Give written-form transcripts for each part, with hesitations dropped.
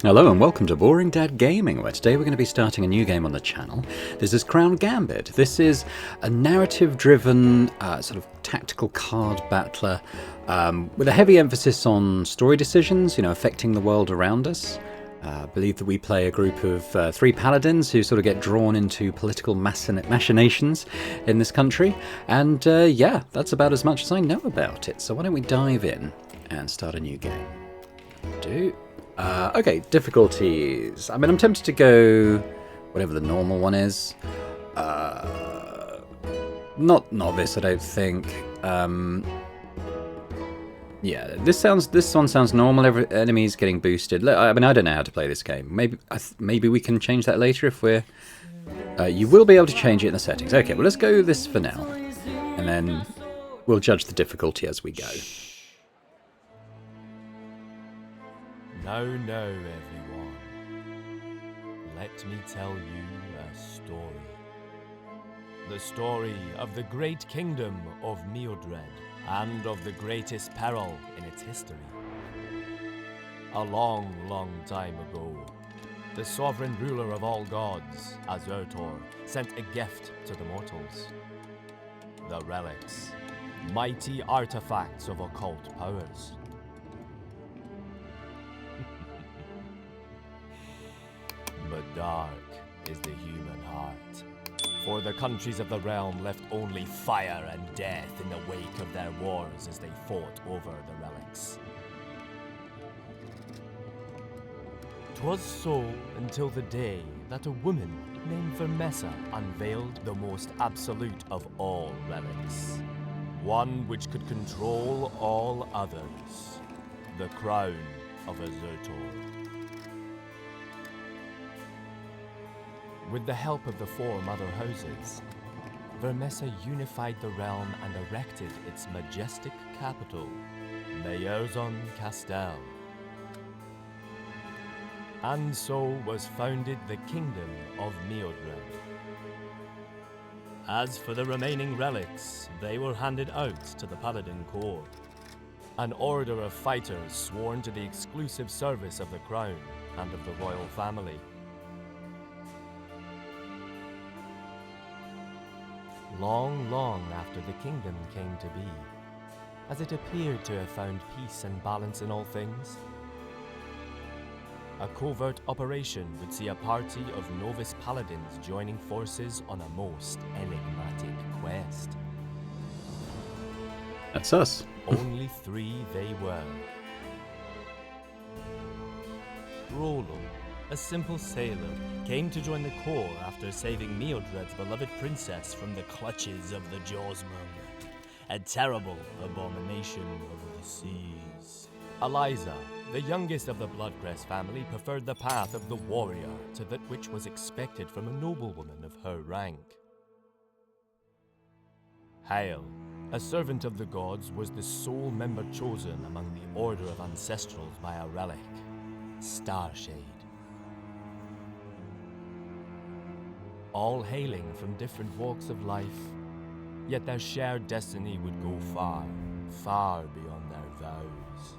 Hello and welcome to Boring Dad Gaming, where today we're going to be starting a new game on the channel. This is Crown Gambit. This is a narrative-driven, sort of tactical card battler with a heavy emphasis on story decisions, affecting the world around us. I believe that we play a group of 3 paladins who sort of get drawn into political machinations in this country. And yeah, that's about as much as I know about it. So why don't we dive in and start a new game? Okay, difficulties. I mean, I'm tempted to go whatever the normal one is. Not novice, I don't think. Yeah, this one sounds normal. Every enemy's getting boosted. I mean, I don't know how to play this game. Maybe we can change that later if we're. You will be able to change it in the settings. Okay, well let's go this for now, and then we'll judge the difficulty as we go. No, everyone. Let me tell you a story. The story of the great kingdom of Mildred and of the greatest peril in its history. A long, long time ago, the sovereign ruler of all gods, Azurtor, sent a gift to the mortals. The relics, mighty artifacts of occult powers. But dark is the human heart. For the countries of the realm left only fire and death in the wake of their wars as they fought over the relics. 'Twas so until the day that a woman named Vermessa unveiled the most absolute of all relics. One which could control all others. The crown of Azurtor. With the help of the 4 mother houses, Vermessa unified the realm and erected its majestic capital, Mayerzon Castel. And so was founded the Kingdom of Mildred. As for the remaining relics, they were handed out to the Paladin Corps, an order of fighters sworn to the exclusive service of the crown and of the royal family. Long after the kingdom came to be, as it appeared to have found peace and balance in all things, a covert operation would see a party of novice paladins joining forces on a most enigmatic quest. That's us. Only 3 they were. Rollo, a simple sailor, came to join the Corps after saving Mildred's beloved princess from the clutches of the Jawsmonger, a terrible abomination of the seas. Eliza, the youngest of the Bloodcrest family, preferred the path of the warrior to that which was expected from a noblewoman of her rank. Hale, a servant of the gods, was the sole member chosen among the Order of Ancestrals by a relic, Starshade. All hailing from different walks of life, yet their shared destiny would go far, far beyond their vows.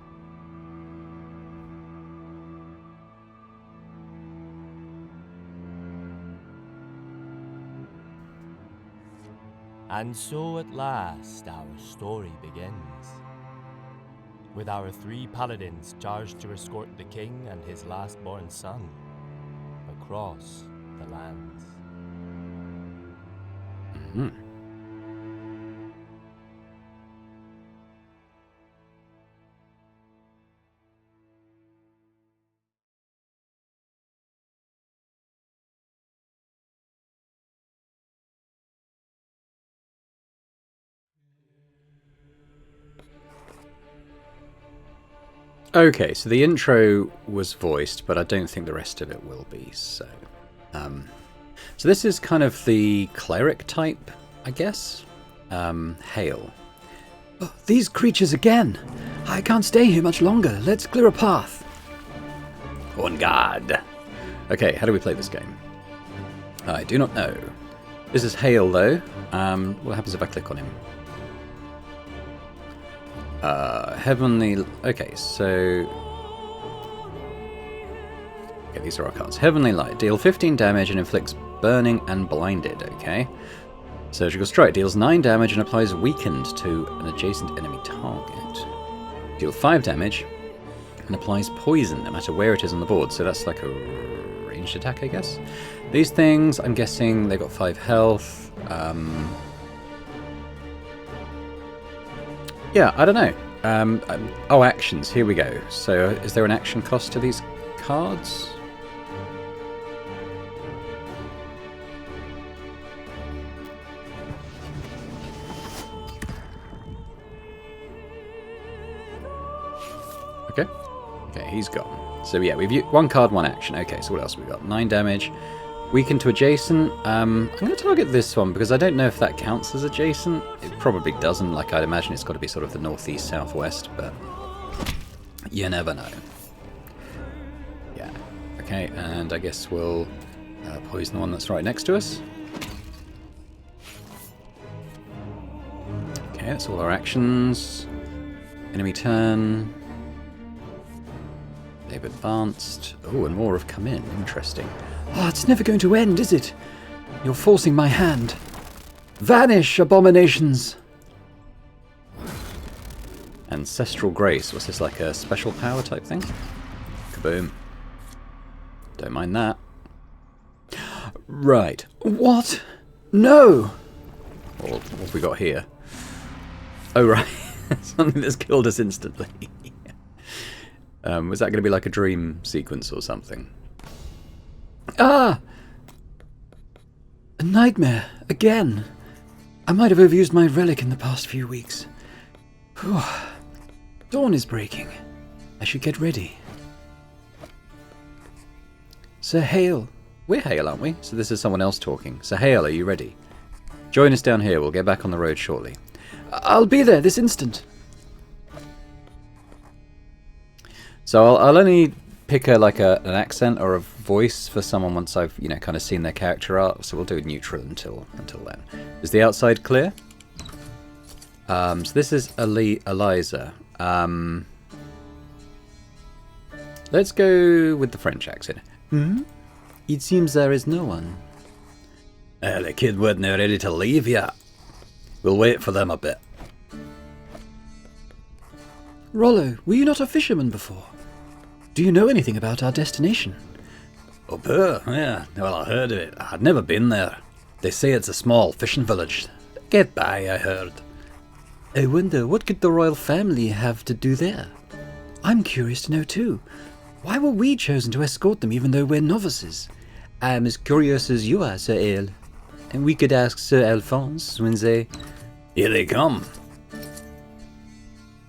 And so at last our story begins, with our 3 paladins charged to escort the king and his last-born son across the lands. Okay, so the intro was voiced, but I don't think the rest of it will be. So this is kind of the cleric type, I guess. Hale. Oh, these creatures again! I can't stay here much longer. Let's clear a path. On guard. Okay, how do we play this game? I do not know. This is Hale, though. What happens if I click on him? Heavenly... Okay, so... Okay, these are our cards. Heavenly Light. Deal 15 damage and inflicts burning and blinded. Okay. Surgical Strike. Deals 9 damage and applies weakened to an adjacent enemy target. Deal 5 damage and applies poison no matter where it is on the board. So that's like a ranged attack, I guess. These things, I'm guessing they've got 5 health. Yeah, I don't know. Oh, actions. Here we go. So is there an action cost to these cards? Okay. Okay, he's gone. So yeah, we've used 1 card, 1 action. Okay, so what else have we got? 9 damage. Weaken to adjacent. I'm going to target this one because I don't know if that counts as adjacent. It probably doesn't. Like, I'd imagine it's got to be sort of the northeast, southwest, but you never know. Yeah. Okay, and I guess we'll poison the one that's right next to us. Okay, that's all our actions. Enemy turn. They've advanced. Oh, and more have come in. Interesting. Oh, it's never going to end, is it? You're forcing my hand. Vanish, abominations! Ancestral Grace. Was this like a special power type thing? Kaboom. Don't mind that. Right. What? No! Or what have we got here? Oh, right. Something that's killed us instantly. Was that going to be like a dream sequence or something? Ah! A nightmare. Again. I might have overused my relic in the past few weeks. Whew. Dawn is breaking. I should get ready. Sir Hale. We're Hale, aren't we? So this is someone else talking. Sir Hale, are you ready? Join us down here. We'll get back on the road shortly. I'll be there this instant. So I'll only pick an accent or a voice for someone once I've kind of seen their character art. So we'll do neutral until then. Is the outside clear? So this is Eliza. Let's go with the French accent. Hmm? It seems there is no one. The kid wasn't ready to leave yet. We'll wait for them a bit. Rollo, were you not a fisherman before? Do you know anything about our destination? Up here? Yeah, well, I heard of it. I'd never been there. They say it's a small fishing village. Get by, I heard. I wonder, what could the royal family have to do there? I'm curious to know too. Why were we chosen to escort them even though we're novices? I'm as curious as you are, Sir Ale. And we could ask Sir Alphonse when they... Here they come.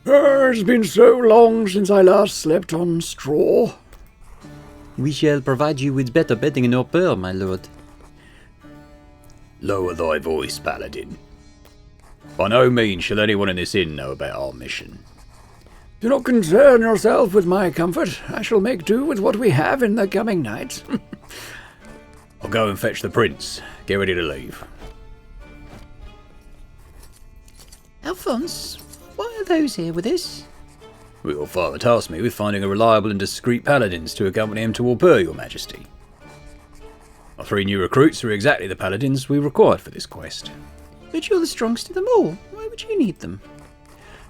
It's been so long since I last slept on straw. We shall provide you with better bedding in Orpeur, my lord. Lower thy voice, paladin. By no means shall anyone in this inn know about our mission. Do not concern yourself with my comfort. I shall make do with what we have in the coming night. I'll go and fetch the prince. Get ready to leave. Alphonse, why are those here with us? Well, your father tasked me with finding a reliable and discreet paladins to accompany him to Orpeur, your majesty. Our 3 new recruits are exactly the paladins we required for this quest. But you're the strongest of them all. Why would you need them?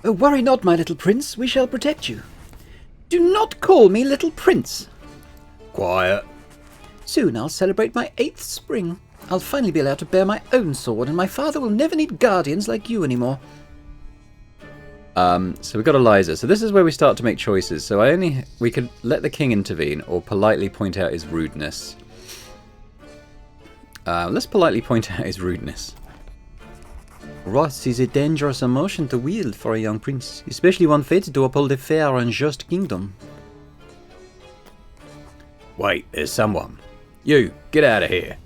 Oh, worry not, my little prince. We shall protect you. Do not call me little prince. Quiet. Soon I'll celebrate my 8th spring. I'll finally be allowed to bear my own sword, and my father will never need guardians like you anymore. So we've got Eliza. So this is where we start to make choices. So we could let the king intervene or politely point out his rudeness. Let's politely point out his rudeness. Wrath is a dangerous emotion to wield for a young prince, especially one fated to uphold a fair and just kingdom. Wait, there's someone. You, get out of here.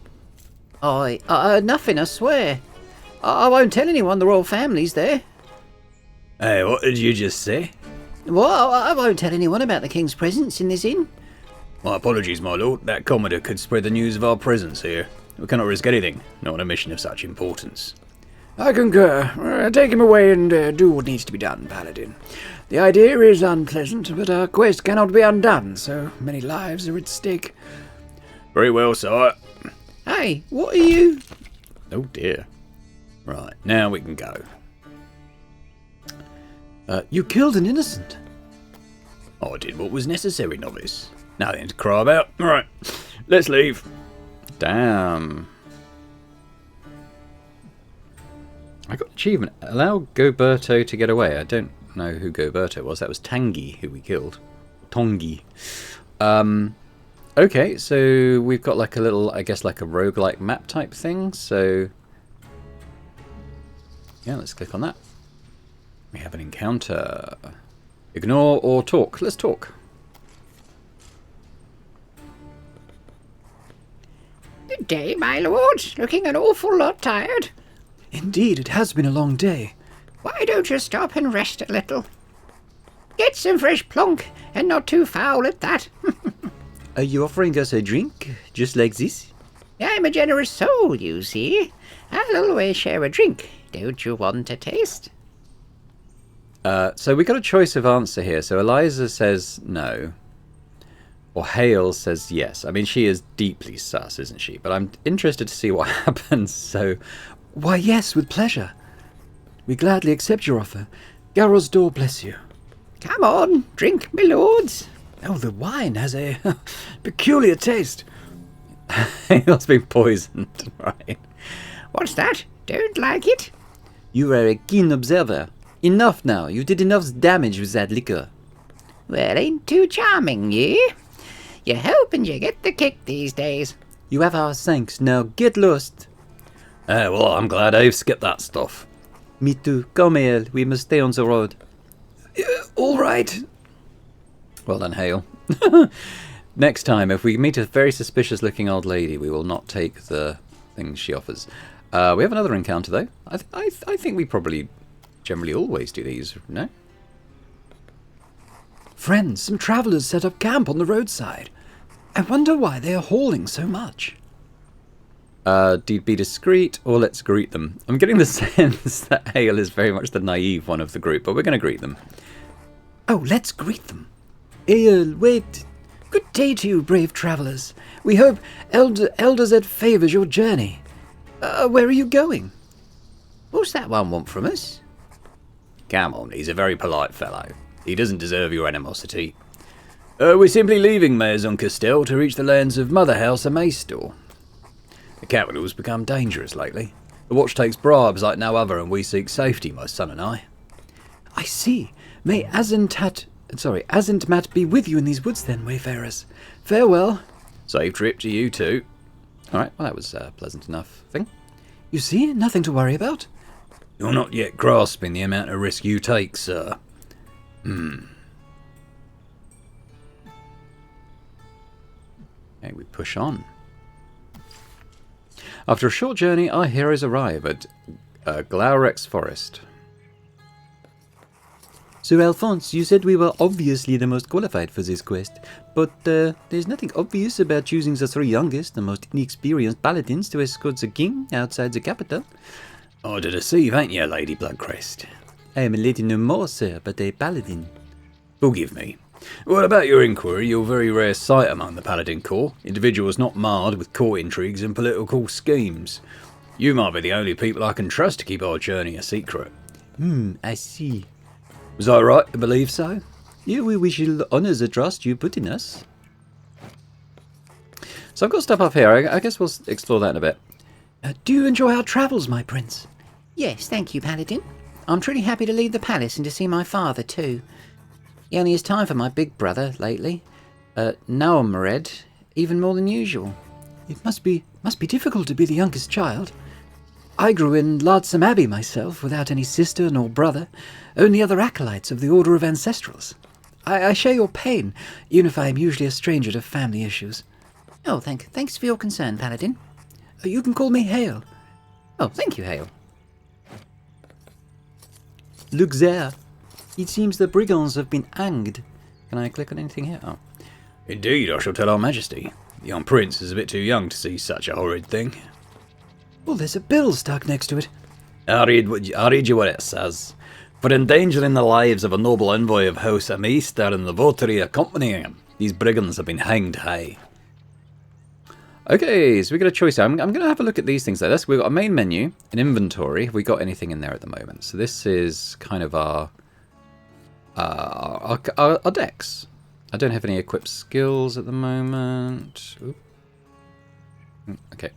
Nothing, I swear. I won't tell anyone the royal family's there. Hey, what did you just say? Well, I won't tell anyone about the king's presence in this inn. My apologies, my lord. That commodore could spread the news of our presence here. We cannot risk anything, not on a mission of such importance. I concur. Take him away and do what needs to be done, Paladin. The idea is unpleasant, but our quest cannot be undone. So many lives are at stake. Very well, sire. Hey, what are you? Oh dear. Right, now we can go. You killed an innocent. I did what was necessary, novice. Nothing to cry about. Right, let's leave. Damn. I got achievement. Allow Goberto to get away. I don't know who Goberto was. That was Tangi who we killed. Tongi. Okay, so we've got like a little, I guess like a roguelike map type thing. So yeah, let's click on that. We have an encounter. Ignore or talk. Let's talk. Good day, my lord. Looking an awful lot tired. Indeed, it has been a long day. Why don't you stop and rest a little? Get some fresh plonk, and not too foul at that. Are you offering us a drink, just like this? I'm a generous soul, you see. I'll always share a drink. Don't you want a taste? So we got a choice of answer here. So Eliza says no. Or Hale says yes. I mean, she is deeply sus, isn't she? But I'm interested to see what happens. So, why, yes, with pleasure. We gladly accept your offer. Garrow's door bless you. Come on, drink, my lords. Oh, the wine has a peculiar taste. Hale's been poisoned, right? What's that? Don't like it? You are a keen observer. Enough now. You did enough damage with that liquor. Well, ain't too charming, you. You hope and you get the kick these days. You have our thanks. Now get lost. Well, I'm glad I've skipped that stuff. Me too. Come, Hale. We must stay on the road. All right. Well done, Hale. Next time, if we meet a very suspicious-looking old lady, we will not take the things she offers. We have another encounter, though. I think we probably generally always do these, no? Friends, some travellers set up camp on the roadside. I wonder why they are hauling so much. Be discreet, or let's greet them. I'm getting the sense that Hale is very much the naive one of the group, but we're going to greet them. Oh, let's greet them. Hale, wait. Good day to you, brave travellers. We hope Elder Zed favours your journey. Where are you going? What's that one want from us? Come on, he's a very polite fellow. He doesn't deserve your animosity. We're simply leaving Maison Castell to reach the lands of Mother House and Maystor. The capital's become dangerous lately. The watch takes bribes like no other, and we seek safety, my son and I. I see. May Azentmat be with you in these woods then, wayfarers. Farewell. Safe trip to you too. Alright, well that was a pleasant enough thing. You see, nothing to worry about. You're not yet grasping the amount of risk you take, sir. Okay, we push on. After a short journey, our heroes arrive at Glaurex Forest. Sir Alphonse, you said we were obviously the most qualified for this quest, but there's nothing obvious about choosing the three youngest, the most inexperienced paladins to escort the king outside the capital. Oh, to deceive, ain't you, Lady Bloodcrest? I am a lady no more, sir, but a paladin. Forgive me. What about your inquiry? You're a very rare sight among the paladin corps. Individuals not marred with court intrigues and political schemes. You might be the only people I can trust to keep our journey a secret. I see. Was I right to believe so? Yeah, we shall honour the trust you put in us. So I've got stuff up here. I guess we'll explore that in a bit. Do you enjoy our travels, my prince? Yes, thank you, Paladin. I'm truly happy to leave the palace and to see my father, too. He only has time for my big brother lately. Now I'm Mered, even more than usual. It must be difficult to be the youngest child. I grew in Lardsome Abbey myself, without any sister nor brother, only other acolytes of the Order of Ancestrals. I share your pain, even if I am usually a stranger to family issues. Oh, thanks for your concern, Paladin. You can call me Hale. Oh, thank you, Hale. Look there. It seems the brigands have been hanged. Can I click on anything here? Oh. Indeed, I shall tell our majesty. The young prince is a bit too young to see such a horrid thing. Oh, there's a bill stuck next to it. I'll read you what it says. For endangering the lives of a noble envoy of House Amaster and the votary accompanying him, these brigands have been hanged high. Okay, so we got a choice. I'm going to have a look at these things though. We've got a main menu, an inventory. Have we got anything in there at the moment? So this is kind of our decks. I don't have any equipped skills at the moment. Ooh. Okay,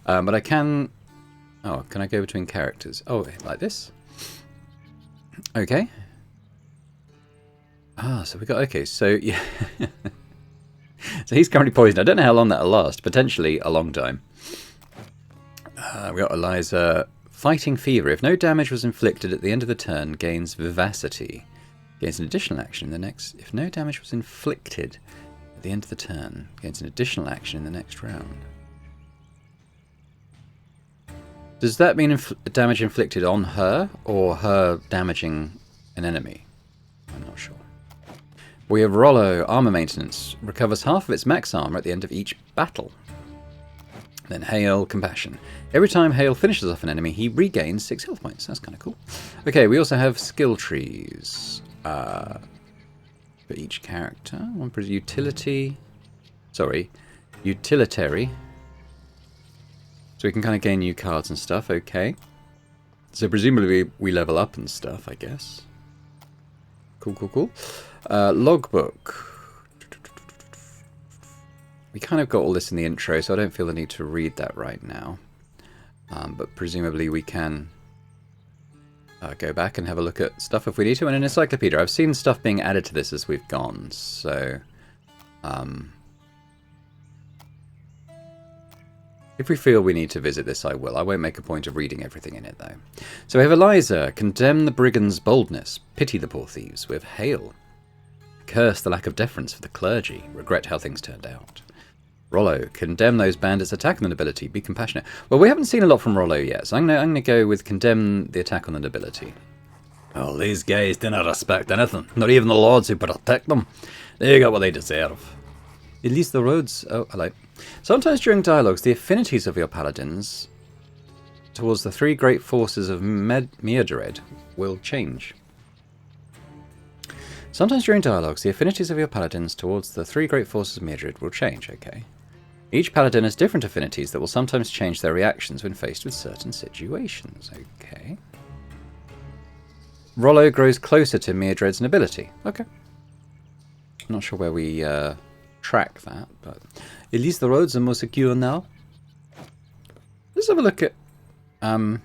but I can. Oh, can I go between characters? Oh, like this. Okay. Ah, so we got. Okay, so yeah. So he's currently poisoned. I don't know how long that'll last. Potentially a long time. We got Eliza. Fighting fever. If no damage was inflicted at the end of the turn, gains vivacity. Gains an additional action in the next... If no damage was inflicted at the end of the turn, gains an additional action in the next round. Does that mean damage inflicted on her, or her damaging an enemy? I'm not sure. We have Rollo, armor maintenance. Recovers half of its max armor at the end of each battle. Then Hale, compassion. Every time Hale finishes off an enemy, he regains 6 health points. That's kind of cool. Okay, we also have skill trees for each character. One for utility. Sorry, utilitary. So we can kind of gain new cards and stuff. Okay. So presumably we level up and stuff, I guess. Cool, cool, cool. Logbook. We kind of got all this in the intro, so I don't feel the need to read that right now. But presumably we can go back and have a look at stuff if we need to. And an encyclopedia. I've seen stuff being added to this as we've gone, so... if we feel we need to visit this, I will. I won't make a point of reading everything in it, though. So we have Eliza. Condemn the brigands' boldness. Pity the poor thieves. We have Hale. Curse the lack of deference for the clergy. Regret how things turned out. Rollo. Condemn those bandits' attack on the nobility. Be compassionate. Well, we haven't seen a lot from Rollo yet, so I'm gonna go with condemn the attack on the nobility. Well, these guys didn't respect anything. Not even the lords who protect them. They got what they deserve. At least the roads... Oh, hello. Sometimes during dialogues, the affinities of your paladins towards the 3 great forces of Myrddred will change. Sometimes during dialogues, the affinities of your paladins towards the 3 great forces of Myrddred will change, okay. Each paladin has different affinities that will sometimes change their reactions when faced with certain situations, okay. Rollo grows closer to Myrddred's nobility, okay. I'm not sure where we track that, but at least the roads are more secure now. Let's have a look at... I'm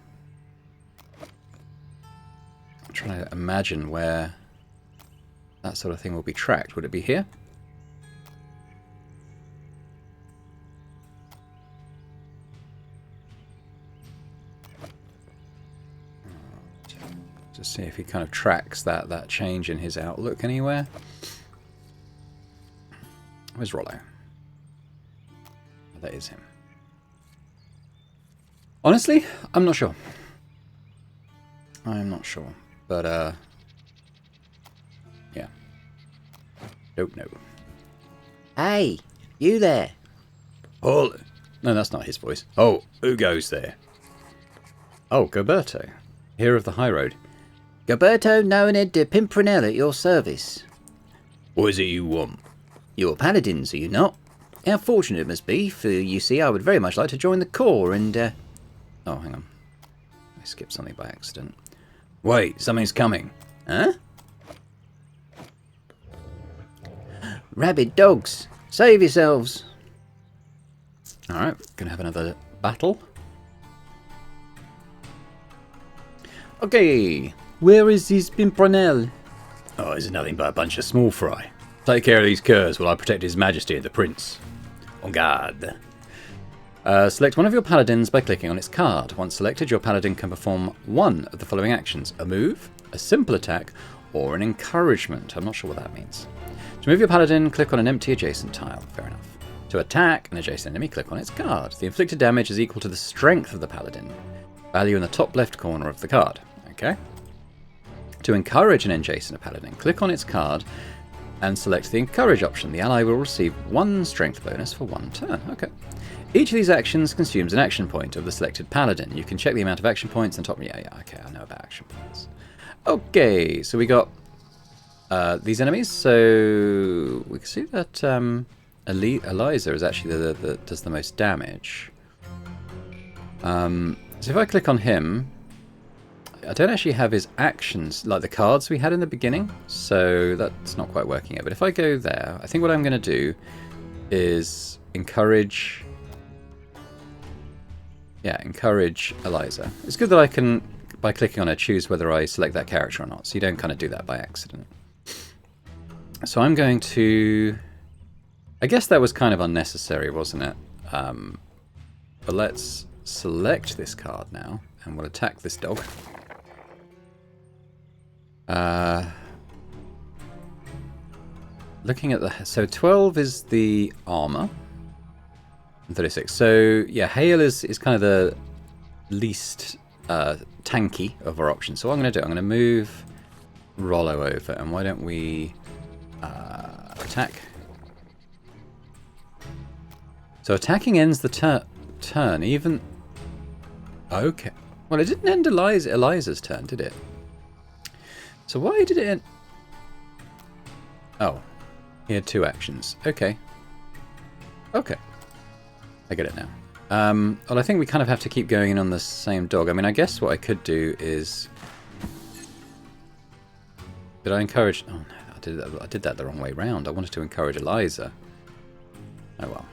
trying to imagine where that sort of thing will be tracked. Would it be here? Just see if he kind of tracks that change in his outlook anywhere. Where's Rollo? That is him. Honestly, I'm not sure. I'm not sure. But, yeah. Don't know. Hey, you there? Oh, no, that's not his voice. Oh, who goes there? Oh, Gilberto. Hero of the High Road. Gilberto Noened de Pimpronel at your service. What is it you want? You're paladins, are you not? How fortunate it must be, for you see I would very much like to join the corps and, Oh, hang on. I skipped something by accident. Wait, something's coming. Huh? Rabid dogs, save yourselves. Alright, gonna have another battle. Okay, where is this Pimpronel? Oh, it's nothing but a bunch of small fry. Take care of these curs while I protect His Majesty and the Prince. En garde. Select one of your paladins by clicking on its card. Once selected, your paladin can perform one of the following actions. A move, a simple attack, or an encouragement. I'm not sure what that means. To move your paladin, click on an empty adjacent tile. Fair enough. To attack an adjacent enemy, click on its card. The inflicted damage is equal to the strength of the paladin. Value in the top left corner of the card. Okay. To encourage an adjacent paladin, click on its card. and select the encourage option. The ally will receive 1 strength bonus for 1 turn. Okay. Each of these actions consumes an action point of the selected paladin. You can check the amount of action points on top. Yeah, okay, I know about action points. Okay, so we got these enemies. So we can see that Eliza is actually the does the most damage. So if I click on him, I don't actually have his actions like the cards we had in the beginning, so that's not quite working yet. But if I go there, I think what I'm going to do is encourage Eliza. It's good that I can, by clicking on her, choose whether I select that character or not, so you don't kind of do that by accident. So I'm going to... I guess that was kind of unnecessary, wasn't it? But let's select this card now, and we'll attack this dog. Looking at the... So 12 is the armor. 36. So, yeah, Hail is kind of the least tanky of our options. So what I'm going to do, I'm going to move Rollo over, and why don't we attack? So attacking ends the turn, even... Okay. Well, it didn't end Eliza's turn, did it? So why did it end... Oh. He had 2 actions. Okay. Okay. I get it now. Well, I think we kind of have to keep going in on the same dog. I mean, I guess what I could do is... Did I encourage... Oh, no, I did that the wrong way round. I wanted to encourage Eliza. Oh, well.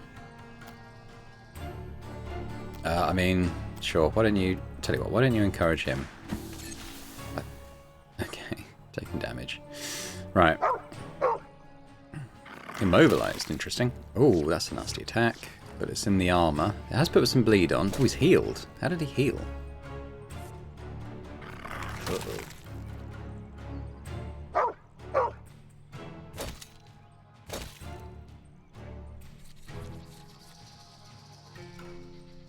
I mean, sure. Why don't you... Tell you what, why don't you encourage him? Okay. Taking damage. Right. Immobilized. Interesting. Oh, that's a nasty attack. But it's in the armor. It has put some bleed on. Oh, he's healed. How did he heal? Uh-oh.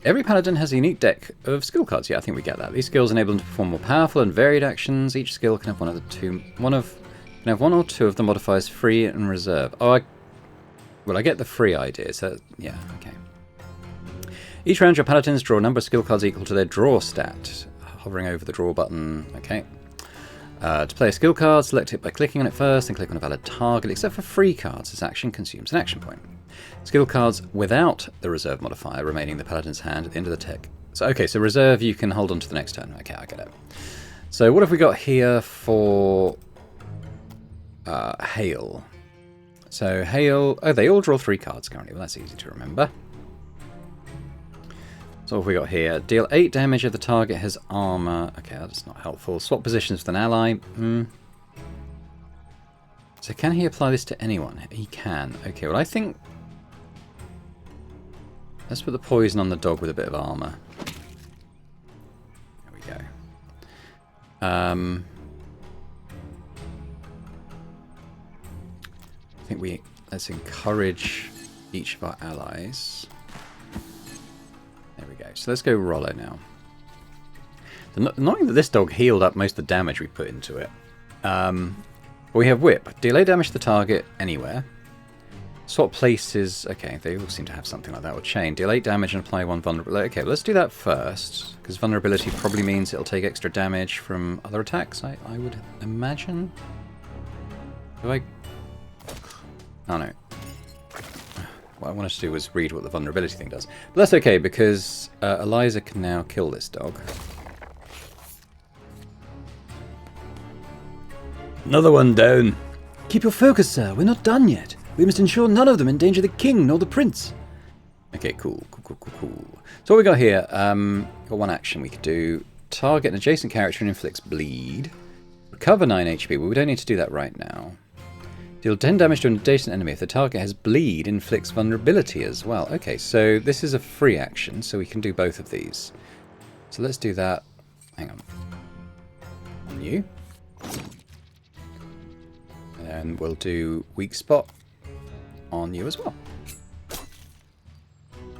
Every paladin has a unique deck of skill cards. Yeah, I think we get that. These skills enable them to perform more powerful and varied actions. Each skill can have one or two of the modifiers free and reserve. Oh, well, I get the free idea. So yeah, okay. Each round, your paladins draw a number of skill cards equal to their draw stat. Hovering over the draw button. Okay. To play a skill card, select it by clicking on it first, and click on a valid target. Except for free cards, this action consumes an action point. Skill cards without the reserve modifier remaining in the paladin's hand at the end of the tech. So, okay, so reserve you can hold on to the next turn. Okay, I get it. So what have we got here for Hail? So Hail... Oh, they all draw 3 cards currently. Well, that's easy to remember. So what have we got here? Deal 8 damage if the target has armor. Okay, that's not helpful. Swap positions with an ally. So can he apply this to anyone? He can. Okay, well I think... Let's put the poison on the dog with a bit of armor. There we go. I think let's encourage each of our allies. There we go. So let's go Rollo now. Knowing that this dog healed up most of the damage we put into it. We have Whip. Deal 8 damage to the target anywhere. Swap places. Okay, they all seem to have something like that. Or chain. Deal 8 damage and apply 1 vulnerability. Okay, let's do that first. Because vulnerability probably means it'll take extra damage from other attacks, I would imagine. Do I... Oh no. What I wanted to do was read what the vulnerability thing does. But that's okay, because Eliza can now kill this dog. Another one down. Keep your focus, sir. We're not done yet. We must ensure none of them endanger the king nor the prince. Okay, cool. So what we got here, got one action we could do. Target an adjacent character and inflicts bleed. Recover 9 HP, but we don't need to do that right now. Deal 10 damage to an adjacent enemy. If the target has bleed, inflicts vulnerability as well. Okay, so this is a free action, so we can do both of these. So let's do that. Hang on. On you. And we'll do weak spot on you as well.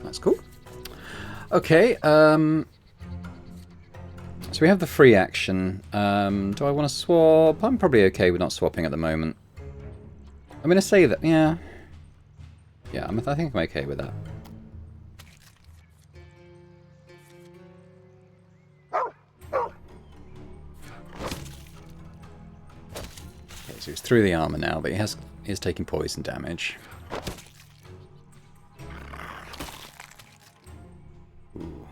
That's cool. Okay, so we have the free action. Do I want to swap? I'm probably okay with not swapping at the moment. I'm going to say that, yeah. Yeah, I think I'm okay with that. Okay, so he's through the armor now, but he is taking poison damage. Ooh,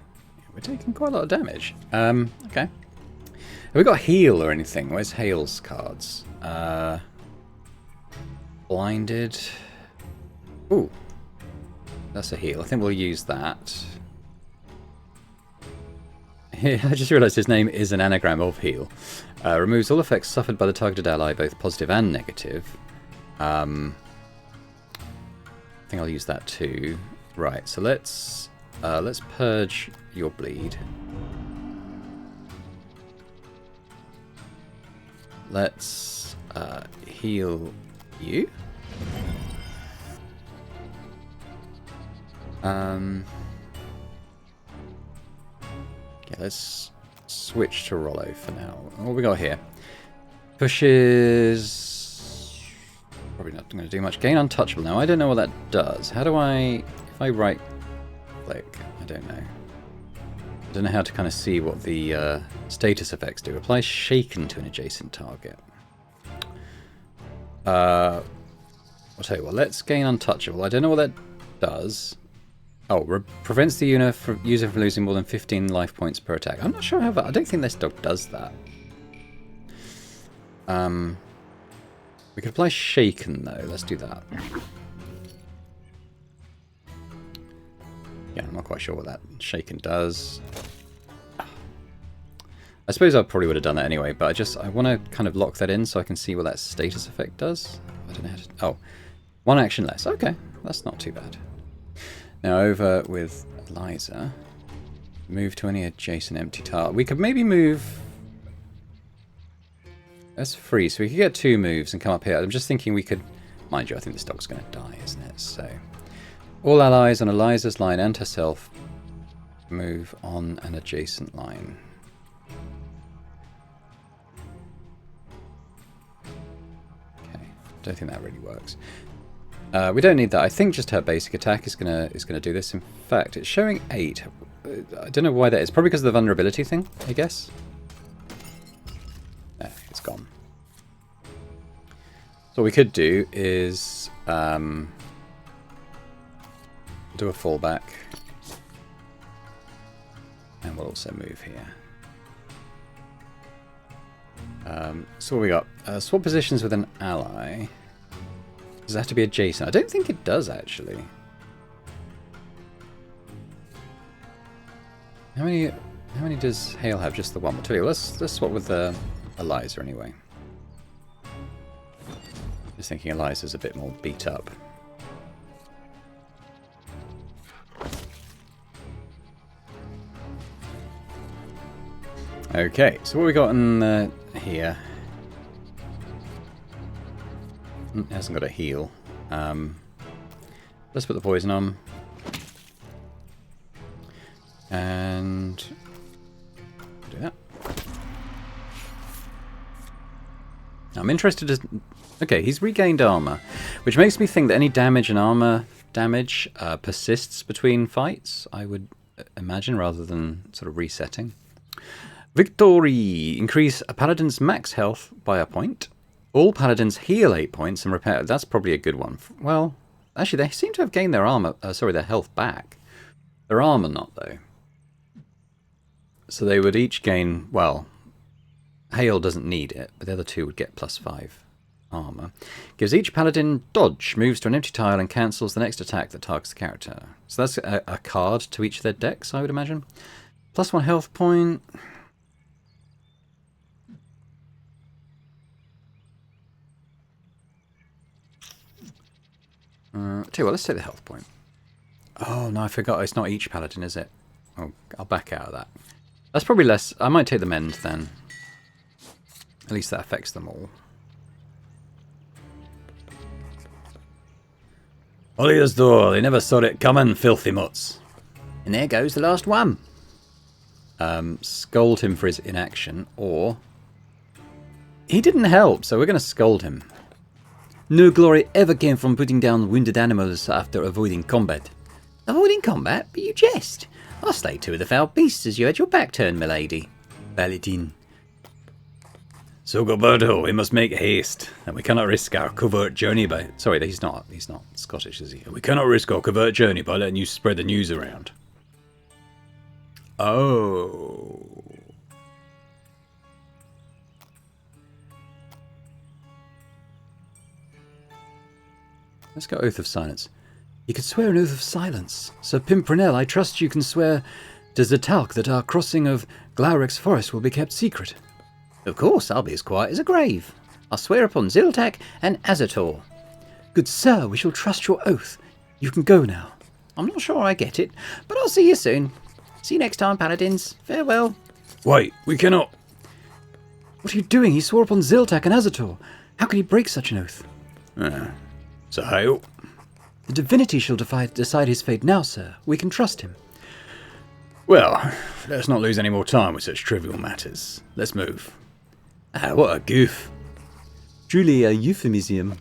we're taking quite a lot of damage. Okay. Have we got heal or anything? Where's Hale's cards? Blinded. Ooh. That's a heal. I think we'll use that. I just realised his name is an anagram of heal. Removes all effects suffered by the targeted ally, both positive and negative. I think I'll use that too. Right, so let's purge your bleed. Let's heal you. Yeah, let's switch to Rollo for now. What we got here? Pushes. Probably not going to do much. Gain untouchable. Now I don't know what that does. How do I? If I right click, I don't know. I don't know how to kind of see what the status effects do. Apply shaken to an adjacent target. I'll tell you what. Let's gain untouchable. I don't know what that does. Oh, prevents the user from losing more than 15 life points per attack. I'm not sure how that... I don't think this dog does that. We could apply shaken, though. Let's do that. Yeah, I'm not quite sure what that shaken does. I suppose I probably would have done that anyway, but I want to kind of lock that in so I can see what that status effect does. I don't know how to... Oh, one action less. Okay, that's not too bad. Now over with Eliza. Move to any adjacent empty tile. We could maybe move... That's free, so we could get 2 moves and come up here. I'm just thinking we could... Mind you, I think this dog's going to die, isn't it? So... All allies on Eliza's line and herself move on an adjacent line. Okay, don't think that really works. We don't need that. I think just her basic attack is gonna do this. In fact, it's showing 8. I don't know why that is. Probably because of the vulnerability thing, I guess. There, it's gone. So what we could do is do a fallback, and we'll also move here. So what we got? Swap positions with an ally. Does it have to be adjacent? I don't think it does, actually. How many does Hale have? Just the one. We'll tell you. Let's swap with Eliza anyway. Just thinking Eliza's a bit more beat up. Okay, so what we got in here? It hasn't got a heal. Let's put the poison on. And do that. I'm interested to... Okay, he's regained armor, which makes me think that any damage and armor damage persists between fights, I would imagine, rather than sort of resetting. Victory! Increase a paladin's max health by a point. All paladins heal 8 points and repair. That's probably a good one. Well, actually, they seem to have gained their armor. Their health back. Their armor not, though. So they would each gain. Well, Hale doesn't need it, but the other 2 would get +5 armor. Gives each paladin dodge, moves to an empty tile, and cancels the next attack that targets the character. So that's a card to each of their decks, I would imagine. +1 health point. Tell you what, let's take the health point. Oh, no, I forgot. It's not each paladin, is it? Oh, I'll back out of that. That's probably less... I might take the mend, then. At least that affects them all. Oliver's door. They never saw it coming, filthy mutts. And there goes the last one. Scold him for his inaction, or... He didn't help, so we're going to scold him. No glory ever came from putting down wounded animals after avoiding combat. Avoiding combat? But you jest. I slayed 2 of the foul beasts as you had your back turned, milady. Paladin. So, Gilberto, we must make haste, and we cannot risk our covert journey by... Sorry, he's not Scottish, is he? We cannot risk our covert journey by letting you spread the news around. Oh. Let's go Oath of Silence. You can swear an Oath of Silence. Sir Pimpernel, I trust you can swear to Zatalk that our crossing of Glaurex Forest will be kept secret. Of course, I'll be as quiet as a grave. I'll swear upon Ziltak and Azator. Good sir, we shall trust your oath. You can go now. I'm not sure I get it, but I'll see you soon. See you next time, Paladins. Farewell. Wait, we cannot... What are you doing? He swore upon Ziltak and Azator. How can he break such an oath? So hail. The divinity shall decide his fate now, sir. We can trust him. Well, let's not lose any more time with such trivial matters. Let's move. Ah, what a goof. Truly a euphemism.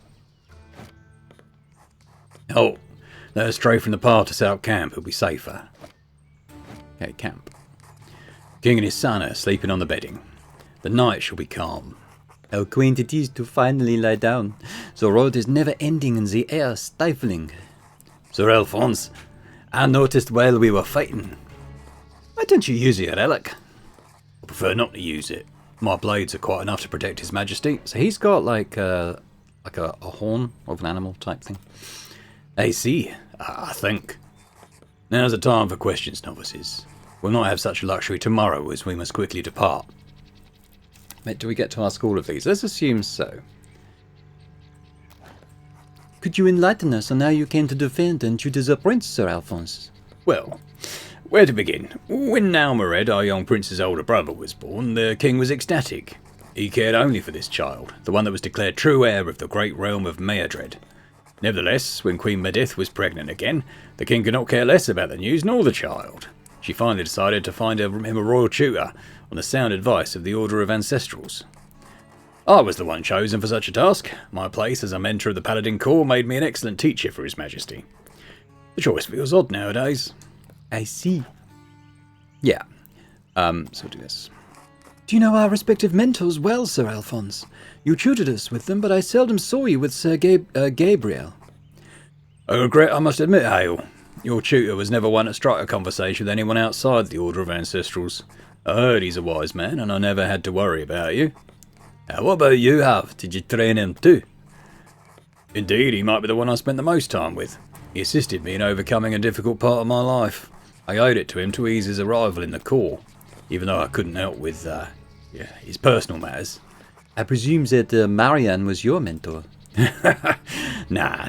Oh, let us stray from the path to set up camp. It'll be safer. Okay, camp. King and his son are sleeping on the bedding. The night shall be calm. How quaint it is to finally lie down. The road is never ending and the air stifling. Sir Alphonse, I noticed while we were fighting. Why don't you use your relic? I prefer not to use it. My blades are quite enough to protect His Majesty. So he's got like a horn of an animal type thing. I see, I think. Now's the time for questions, novices. We'll not have such luxury tomorrow as we must quickly depart. Mate, do we get to ask all of these? Let's assume so. Could you enlighten us on how you came to defend and tutor the prince, Sir Alphonse? Well, where to begin? When Nalmared, our young prince's older brother, was born, the king was ecstatic. He cared only for this child, the one that was declared true heir of the great realm of Meadred. Nevertheless, when Queen Medith was pregnant again, the king could not care less about the news nor the child. She finally decided to find him a royal tutor on the sound advice of the Order of Ancestrals. I was the one chosen for such a task. My place as a mentor of the Paladin Corps made me an excellent teacher for His Majesty. The choice feels odd nowadays. I see. Yeah. So do this. Do you know our respective mentors well, Sir Alphonse? You tutored us with them, but I seldom saw you with Sir Gabriel. I regret I must admit, Hale. Your tutor was never one to strike a conversation with anyone outside the Order of Ancestrals. I heard he's a wise man, and I never had to worry about you. What about you, Hav? Did you train him too? Indeed, he might be the one I spent the most time with. He assisted me in overcoming a difficult part of my life. I owed it to him to ease his arrival in the Corps, even though I couldn't help with his personal matters. I presume that Marianne was your mentor. Nah.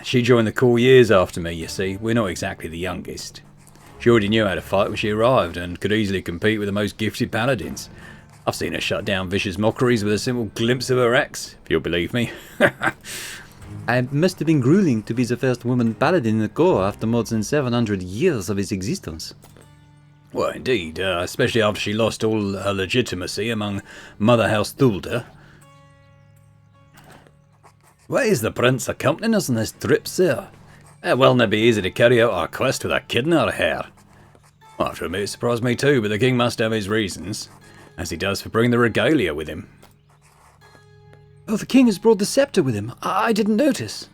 She joined the Corps years after me, you see. We're not exactly the youngest. She already knew how to fight when she arrived and could easily compete with the most gifted paladins. I've seen her shut down vicious mockeries with a simple glimpse of her axe, if you'll believe me. It must have been grueling to be the first woman paladin in the Corps after more than 700 years of its existence. Well, indeed, especially after she lost all her legitimacy among Mother House Thulda. Why is the prince accompanying us on this trip, sir? It will not be easy to carry out our quest with a kid in our hair. I have to admit, it surprised me too, but the king must have his reasons, as he does for bringing the regalia with him. Oh, the king has brought the scepter with him. I didn't notice.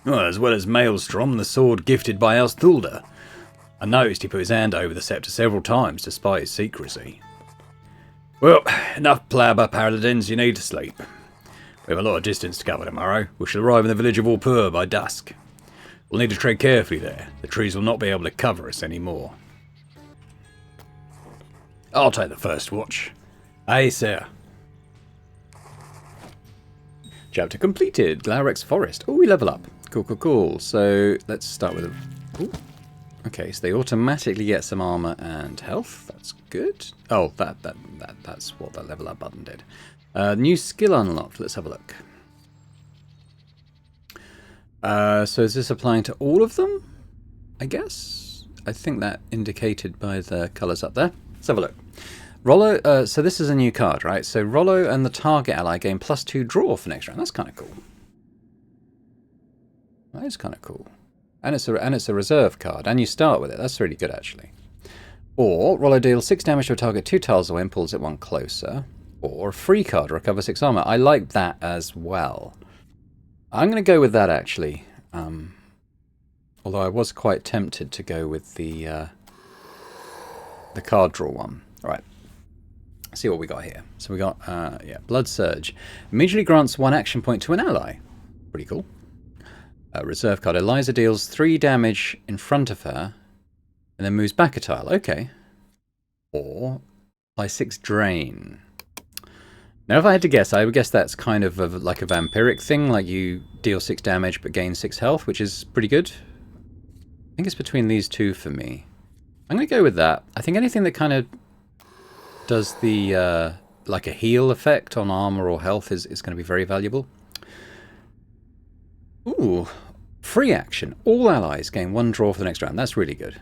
Well, as well as Maelstrom, the sword gifted by House Thulda. I noticed he put his hand over the scepter several times, despite his secrecy. Well, enough blabber, paladins, you need to sleep. We have a lot of distance to cover tomorrow. We shall arrive in the village of Orpur by dusk. We'll need to tread carefully there. The trees will not be able to cover us anymore. I'll take the first watch. Aye, sir. Chapter completed. Glaurex Forest. Oh, we level up. Cool. So let's start with a... Ooh. Okay, so they automatically get some armor and health. That's good. Oh, that's what that level up button did. New skill unlocked. Let's have a look. So is this applying to all of them? I guess. I think that indicated by the colours up there. Let's have a look. Rollo, so this is a new card, right? So Rollo and the target ally gain +2 draw for next round. That's kind of cool. That is kind of cool. And it's a reserve card, and you start with it. That's really good, actually. Or, Rollo deals 6 damage to a target 2 tiles away and pulls it 1 closer. Or, a free card, recover 6 armor. I like that as well. I'm going to go with that, actually. Although I was quite tempted to go with the card draw one. All right. Let's see what we got here. So we got, Blood Surge. Immediately grants 1 action point to an ally. Pretty cool. Reserve card. Eliza deals 3 damage in front of her and then moves back a tile. Okay. Or apply 6 drain. Now, if I had to guess, I would guess that's kind of like a vampiric thing, like you deal 6 damage but gain 6 health, which is pretty good. I think it's between these two for me. I'm going to go with that. I think anything that kind of does the, like a heal effect on armor or health is going to be very valuable. Ooh, free action. All allies gain 1 draw for the next round. That's really good.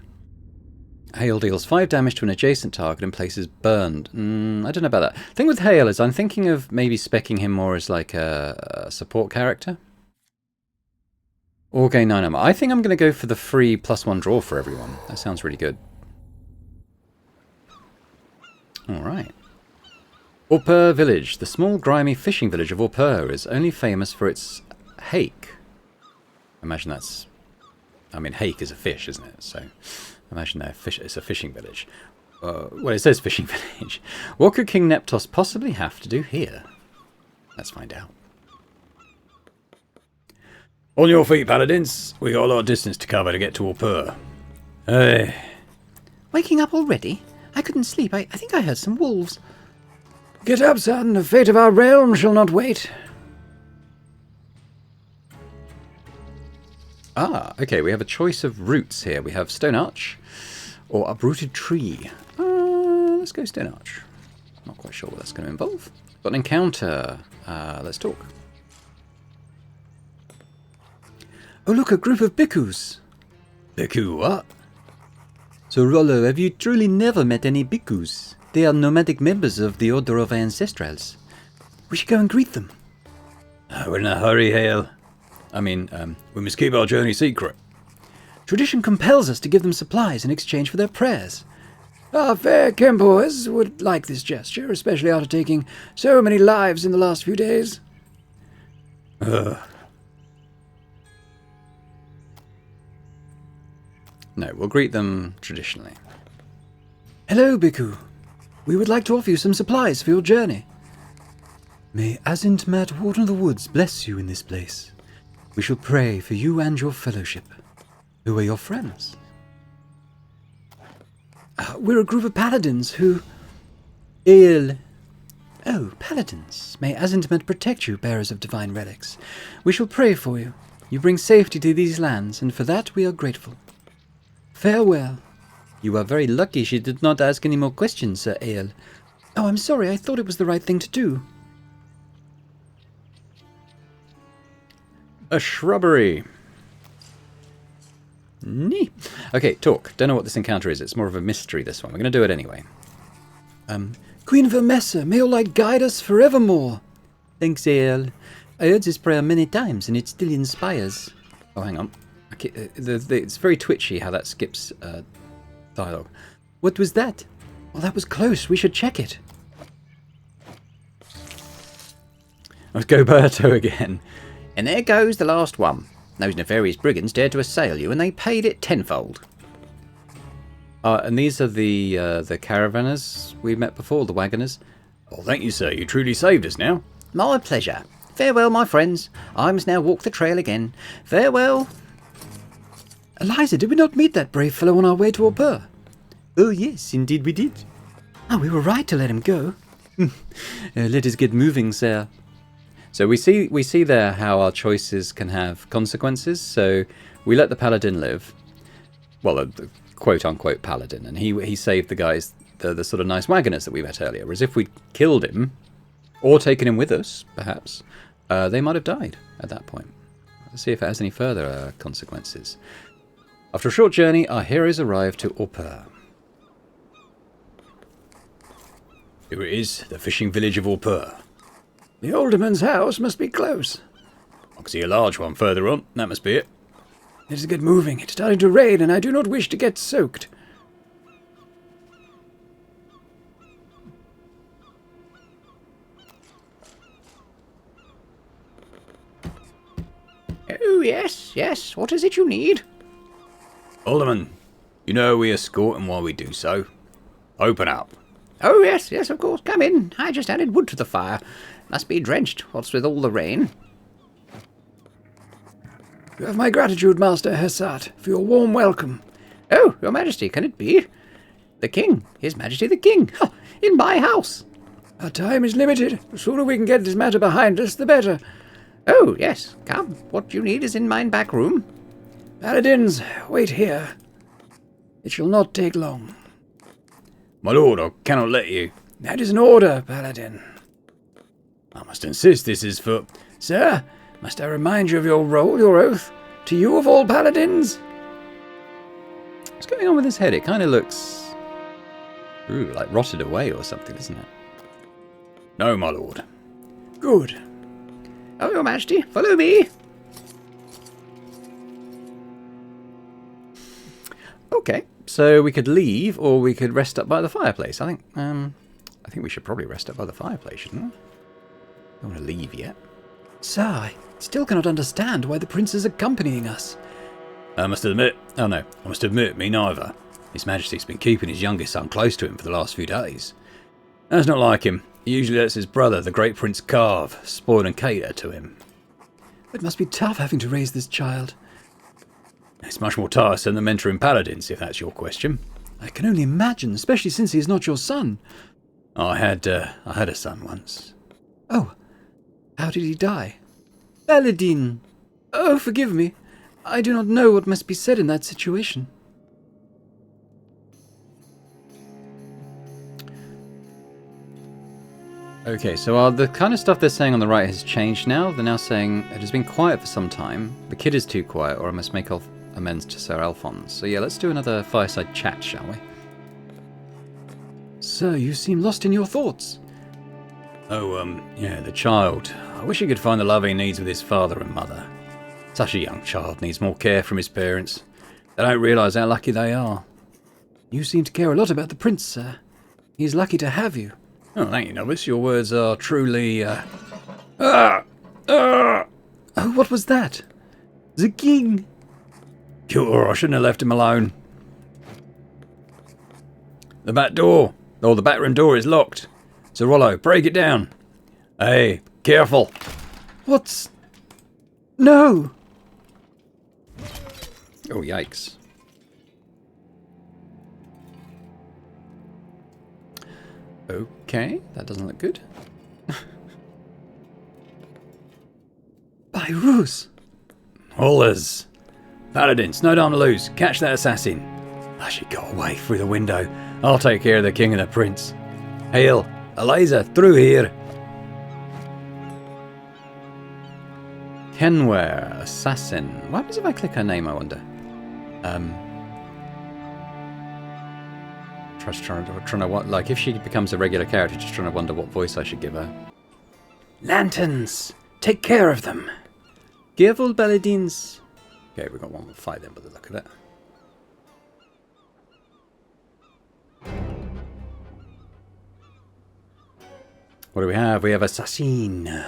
Hail deals 5 damage to an adjacent target and places burned. I don't know about that. The thing with Hail is I'm thinking of maybe speccing him more as like a support character. Or gain 9 armor. I think I'm going to go for the free +1 draw for everyone. That sounds really good. Alright. Orpur Village. The small, grimy fishing village of Orpur is only famous for its hake. Imagine that's... I mean, hake is a fish, isn't it? So... Imagine it's a fishing village. Well, it says fishing village. What could King Neptos possibly have to do here? Let's find out. On your feet, paladins. We got a lot of distance to cover to get to Orpur. Hey. Waking up already? I couldn't sleep. I think I heard some wolves. Get up, son. The fate of our realm shall not wait. Ah, okay, we have a choice of routes here. We have Stone Arch or Uprooted Tree. Let's go Stone Arch. Not quite sure what that's going to involve. Got an encounter. Let's talk. Oh, look, a group of bhikkhus. Bhikkhu, what? So, Rollo, have you truly never met any bhikkhus? They are nomadic members of the Order of Ancestrals. We should go and greet them. We're in a hurry, Hale. I mean, we must keep our journey secret. Tradition compels us to give them supplies in exchange for their prayers. Our fair Kempoers would like this gesture, especially after taking so many lives in the last few days. No, we'll greet them traditionally. Hello, Bhikkhu. We would like to offer you some supplies for your journey. May Azintmat, Warden of the Woods, bless you in this place. We shall pray for you and your fellowship. Who are your friends? We're a group of paladins who... Oh, paladins. May Azintmat protect you, bearers of divine relics. We shall pray for you. You bring safety to these lands, and for that we are grateful. Farewell. You are very lucky she did not ask any more questions, Sir Ale. Oh, I'm sorry. I thought it was the right thing to do. A shrubbery. Neat. Okay, talk. Don't know what this encounter is. It's more of a mystery, this one. We're going to do it anyway. Queen Vermessa, may your light guide us forevermore. Thanks, Ale. I heard this prayer many times, and it still inspires. Oh, hang on. Okay, it's very twitchy how that skips dialogue. What was that? Well, that was close. We should check it. Let's go Berto again. And there goes the last one. Those nefarious brigands dared to assail you, and they paid it tenfold. And these are the caravanners we met before, the wagoners. Oh, thank you, sir. You truly saved us now. My pleasure. Farewell, my friends. I must now walk the trail again. Farewell. Eliza, did we not meet that brave fellow on our way to Orpur? Oh, yes, indeed we did. Oh, we were right to let him go. Let us get moving, sir. So we see there how our choices can have consequences. So we let the paladin live. Well, the quote-unquote paladin. And he saved the guys, the sort of nice wagoners that we met earlier. Whereas if we'd killed him, or taken him with us, perhaps, they might have died at that point. Let's see if it has any further consequences. After a short journey, our heroes arrive to Orpur. Here it is, the fishing village of Orpur. The alderman's house must be close. I can see a large one further on. That must be it. Let's get moving. It's starting to rain, and I do not wish to get soaked. Oh, yes, yes. What is it you need? Alderman, you know we escort him while we do so. Open up. Oh, yes, yes, of course. Come in. I just added wood to the fire. Must be drenched, what's with all the rain. You have my gratitude, Master Hesat, for your warm welcome. Oh, your majesty, can it be? The king, his majesty the king, in my house. Our time is limited. The sooner we can get this matter behind us, the better. Oh, yes, come. What you need is in mine back room. Paladins, wait here. It shall not take long. My lord, I cannot let you. That is an order, Paladin. I must insist this is for... Sir, must I remind you of your role, your oath? To you of all paladins? What's going on with his head? It kind of looks... Ooh, like rotted away or something, doesn't it? No, my lord. Good. Oh, your majesty, follow me. Okay, so we could leave or we could rest up by the fireplace. I think we should probably rest up by the fireplace, shouldn't we? Don't want to leave yet. Sir, I still cannot understand why the prince is accompanying us. I must admit, me neither. His Majesty's been keeping his youngest son close to him for the last few days. That's not like him. He usually lets his brother, the great Prince Carve, spoil and cater to him. It must be tough having to raise this child. It's much more tiresome than mentoring paladins, if that's your question. I can only imagine, especially since he is not your son. I had a son once. Oh, how did he die? Paladin! Oh, forgive me. I do not know what must be said in that situation. Okay, so the kind of stuff they're saying on the right has changed now. They're now saying it has been quiet for some time. The kid is too quiet, or I must make amends to Sir Alphonse. So yeah, let's do another fireside chat, shall we? Sir, you seem lost in your thoughts. Oh, yeah, the child. I wish he could find the love he needs with his father and mother. Such a young child needs more care from his parents. They don't realise how lucky they are. You seem to care a lot about the prince, sir. He's lucky to have you. Oh, thank you, novice. Your words are truly, Oh, what was that? The king! Sure, I shouldn't have left him alone. The back door, or the back room door is locked. Sir Rollo, break it down. Hey, careful. What's... No! Oh, yikes. Okay, that doesn't look good. By Ruse! Haulers. Paladins, no time to lose. Catch that assassin. I should go away through the window. I'll take care of the king and the prince. Hail, Eliza, through here. Kenware, assassin. What happens if I click her name, I wonder? Trying to like if she becomes a regular character, just trying to wonder what voice I should give her. Lanterns! Take care of them! Careful, paladins. Okay, we've got one more fight then by the look of it. What do we have? We have Assassin.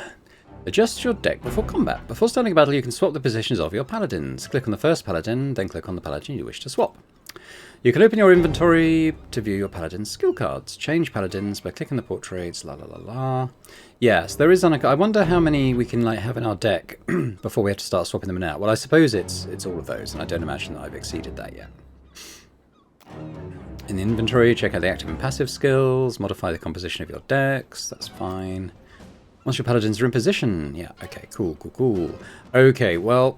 Adjust your deck before combat. Before starting a battle, you can swap the positions of your paladins. Click on the first paladin, then click on the paladin you wish to swap. You can open your inventory to view your paladin's skill cards. Change paladins by clicking the portraits, la la la la. Yes, there is I wonder how many we can have in our deck before we have to start swapping them out. Well, I suppose it's all of those, and I don't imagine that I've exceeded that yet. In the inventory, check out the active and passive skills, modify the composition of your decks, that's fine. Once your paladins are in position, yeah, okay, cool. Okay, well,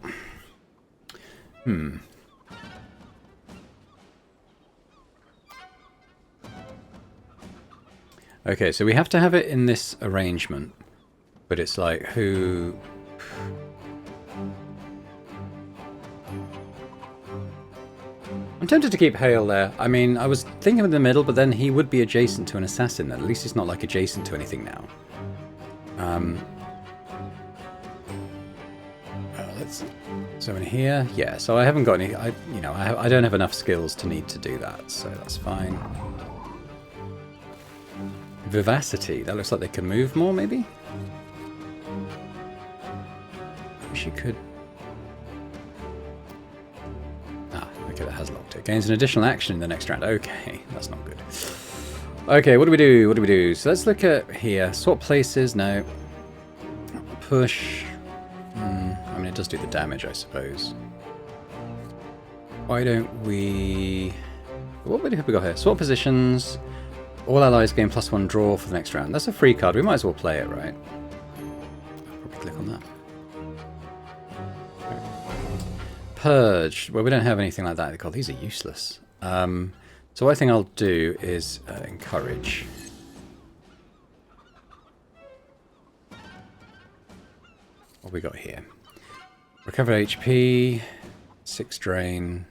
Okay, so we have to have it in this arrangement, but it's like who... I'm tempted to keep Hale there. I mean, I was thinking in the middle, but then he would be adjacent to an assassin. At least he's not adjacent to anything now. So in here, yeah. So I haven't got any. I don't have enough skills to need to do that, so that's fine. Vivacity. That looks like they can move more, maybe. She could. Ah, okay, that has locked it. Gains an additional action in the next round. Okay, that's not good. Okay, what do we do? What do we do? So let's look at here. Swap places. No. Push. I mean, it does do the damage, I suppose. Why don't we... What have we got here? Swap positions. All allies gain +1 draw for the next round. That's a free card. We might as well play it, right? I'll probably click on that. Purge. Well, we don't have anything like that. God, these are useless. So what I think I'll do is encourage. What have we got here? Recover HP, 6 drain.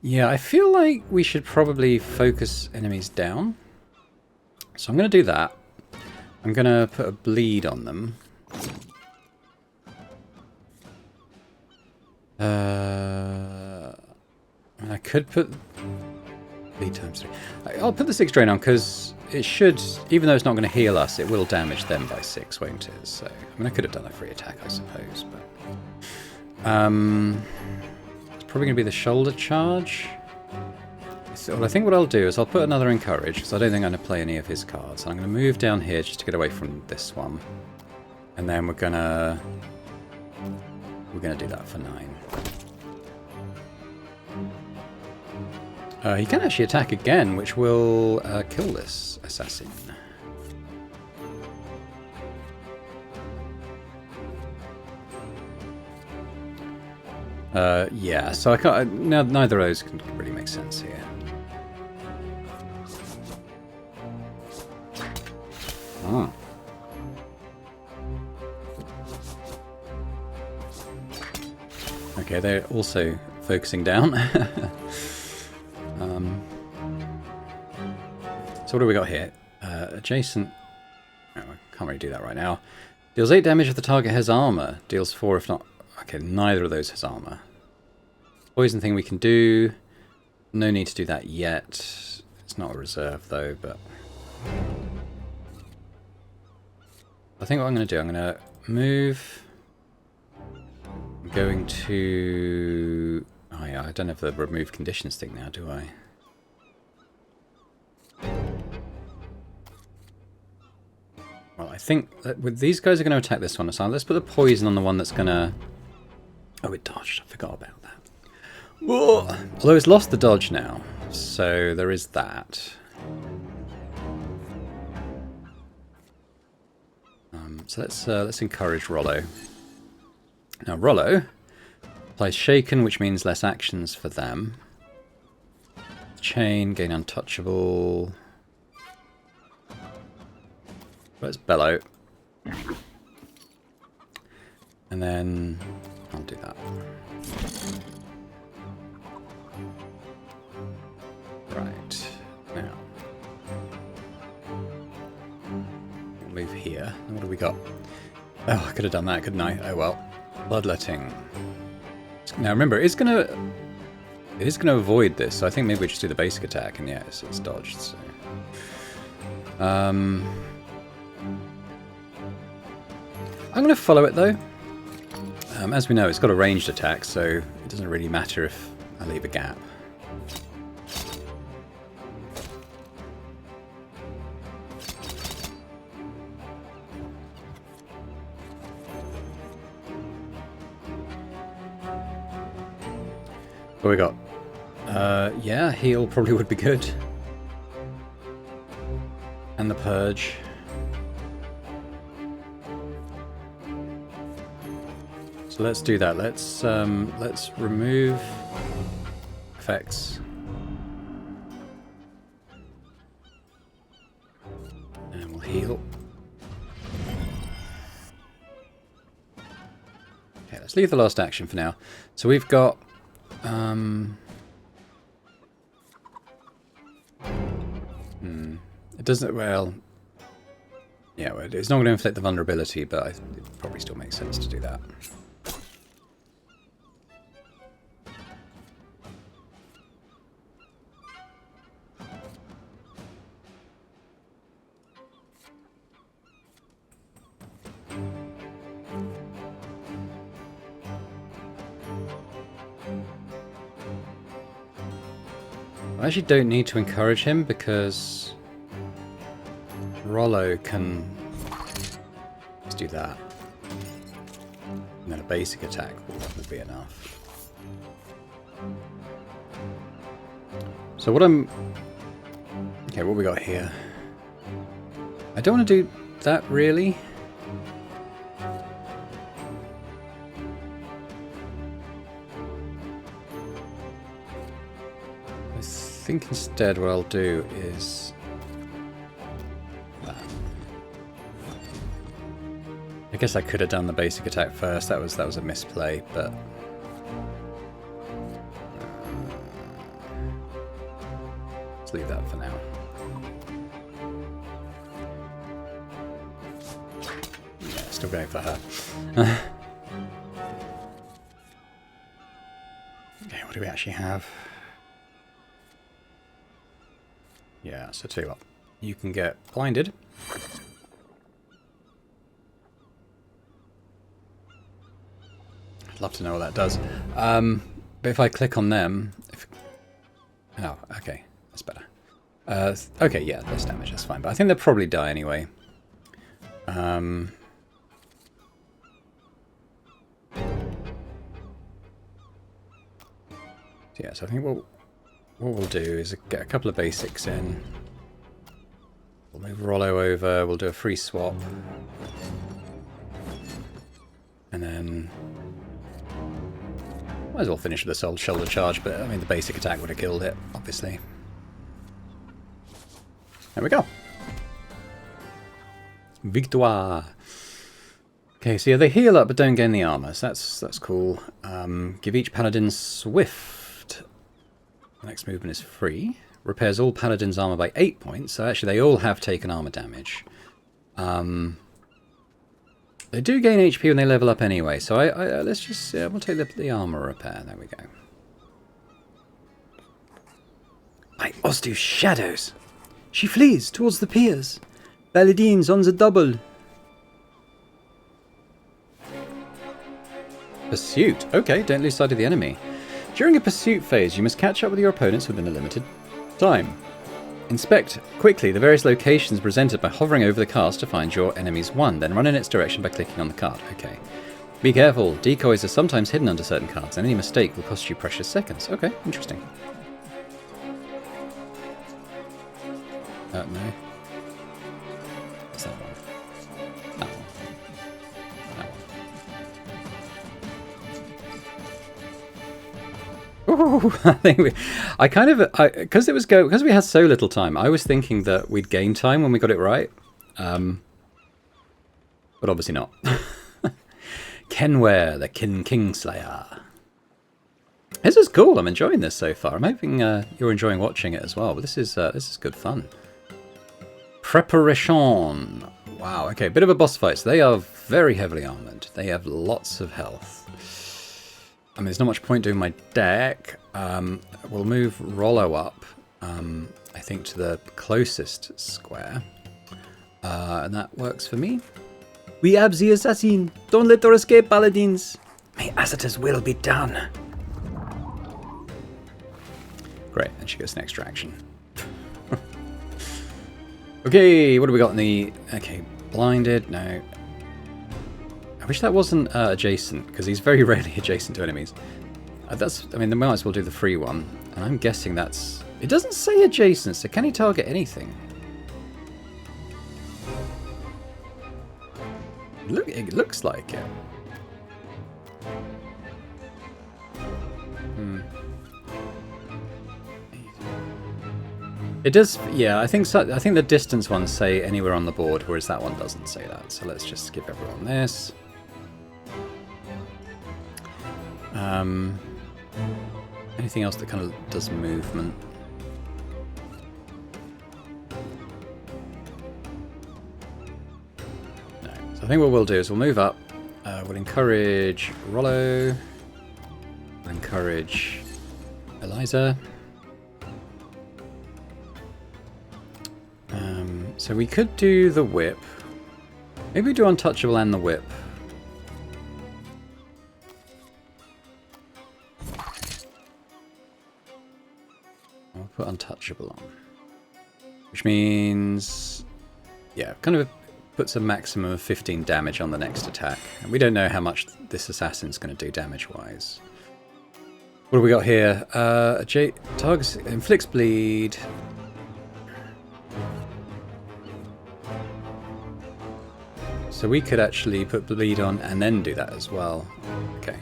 Yeah, I feel like we should probably focus enemies down. So I'm going to do that. I'm going to put a bleed on them. I could put bleed times 3. I'll put the 6 drain on because it should, even though it's not going to heal us, it will damage them by 6, won't it? So, I mean, I could have done a free attack, I suppose, but it's probably going to be the shoulder charge. So, well, I think what I'll do is I'll put another encourage because I don't think I'm going to play any of his cards. I'm going to move down here just to get away from this one, and then we're gonna do that for 9. He can actually attack again, which will kill this assassin. Yeah, so I can't. Neither of those can really make sense here. Oh. Okay, they're also focusing down. So what do we got here? Adjacent... Oh, I can't really do that right now. Deals 8 damage if the target has armor. Deals 4 if not... Okay, neither of those has armor. Poison thing we can do. No need to do that yet. It's not a reserve though, but... I think what I'm going to do, I'm going to move... I'm going to... Oh yeah, I don't have the remove conditions thing now, do I? Well, I think that with these guys are going to attack this one, so let's put the poison on the one that's going to... Oh, it dodged. I forgot about that. Whoa! Although it's lost the dodge now, so there is that. So let's encourage Rollo. Now Rollo applies Shaken, which means less actions for them. Chain, gain untouchable. Where's Bellow? And then I'll do that. Right, now we'll move here. And what do we got? Oh, I could have done that, couldn't I? Oh well. Bloodletting. Now remember, it is gonna avoid this, so I think maybe we just do the basic attack, and yeah, it's dodged. So, I'm gonna follow it though. As we know, it's got a ranged attack, so it doesn't really matter if I leave a gap. What we got? Yeah, heal probably would be good. And the purge. So let's do that. Let's remove effects. And we'll heal. Okay, let's leave the last action for now. So we've got it doesn't, well, Yeah, well, it's not going to inflict the vulnerability, but it probably still makes sense to do that. I actually don't need to encourage him because Rollo can just do that. And then a basic attack will be enough. So what I'm... Okay, what we got here? I don't want to do that really. I think instead what I'll do is that. I guess I could have done the basic attack first. That was a misplay, but let's leave that for now. Yeah, still going for her. Okay, what do we actually have? Yeah, so tell you what, you can get blinded. I'd love to know what that does. But if I click on them... Oh, okay, that's better. Okay, yeah, less damage, that's fine. But I think they'll probably die anyway. Yeah, so I think what we'll do is get a couple of basics in. We'll move Rollo over, we'll do a free swap. And then... might as well finish with a shoulder charge, but I mean the basic attack would have killed it, obviously. There we go. Victoire! Okay, so yeah, they heal up but don't gain the armor, so that's cool. Give each paladin swift. The next movement is free. Repairs all paladins' armor by 8 points, so actually they all have taken armor damage. They do gain HP when they level up anyway, so let's just... we'll take the armor repair. There we go. My Ostu's shadows! She flees towards the piers. Paladins on the double. Pursuit. Okay, don't lose sight of the enemy. During a pursuit phase, you must catch up with your opponents within a limited time. Inspect quickly the various locations presented by hovering over the cast to find your enemy's one, then run in its direction by clicking on the card. Okay. Be careful, decoys are sometimes hidden under certain cards, and any mistake will cost you precious seconds. Okay, interesting. No. What's that one? That one. Ooh, I think because we had so little time, I was thinking that we'd gain time when we got it right, but obviously not. Kenware, the Kingslayer. This is cool. I'm enjoying this so far. I'm hoping you're enjoying watching it as well. But this is good fun. Preparation. Wow. Okay, bit of a boss fight. So they are very heavily armored. They have lots of health. I mean, there's not much point doing my deck. We'll move Rollo up, I think, to the closest square. And that works for me. We have the assassin. Don't let her escape, paladins. May Asator's will be done. Great, and she gets an extraction. Okay, what do we got in the... Okay, blinded, no. I wish that wasn't adjacent, because he's very rarely adjacent to enemies. I mean, they might as well do the free one. And I'm guessing that's... It doesn't say adjacent, so can he target anything? It looks like it. It does, yeah, I think so. I think the distance ones say anywhere on the board, whereas that one doesn't say that. So let's just give everyone this. Anything else that kind of does movement? I think what we'll do is we'll move up. We'll encourage Rollo. We'll encourage Eliza. So we could do the whip. Maybe we do untouchable and the whip. I'll put untouchable on. Which means, yeah, kind of puts a maximum of 15 damage on the next attack. And we don't know how much this assassin's going to do damage-wise. What have we got here? Targets inflicts bleed. So we could actually put bleed on and then do that as well. Okay.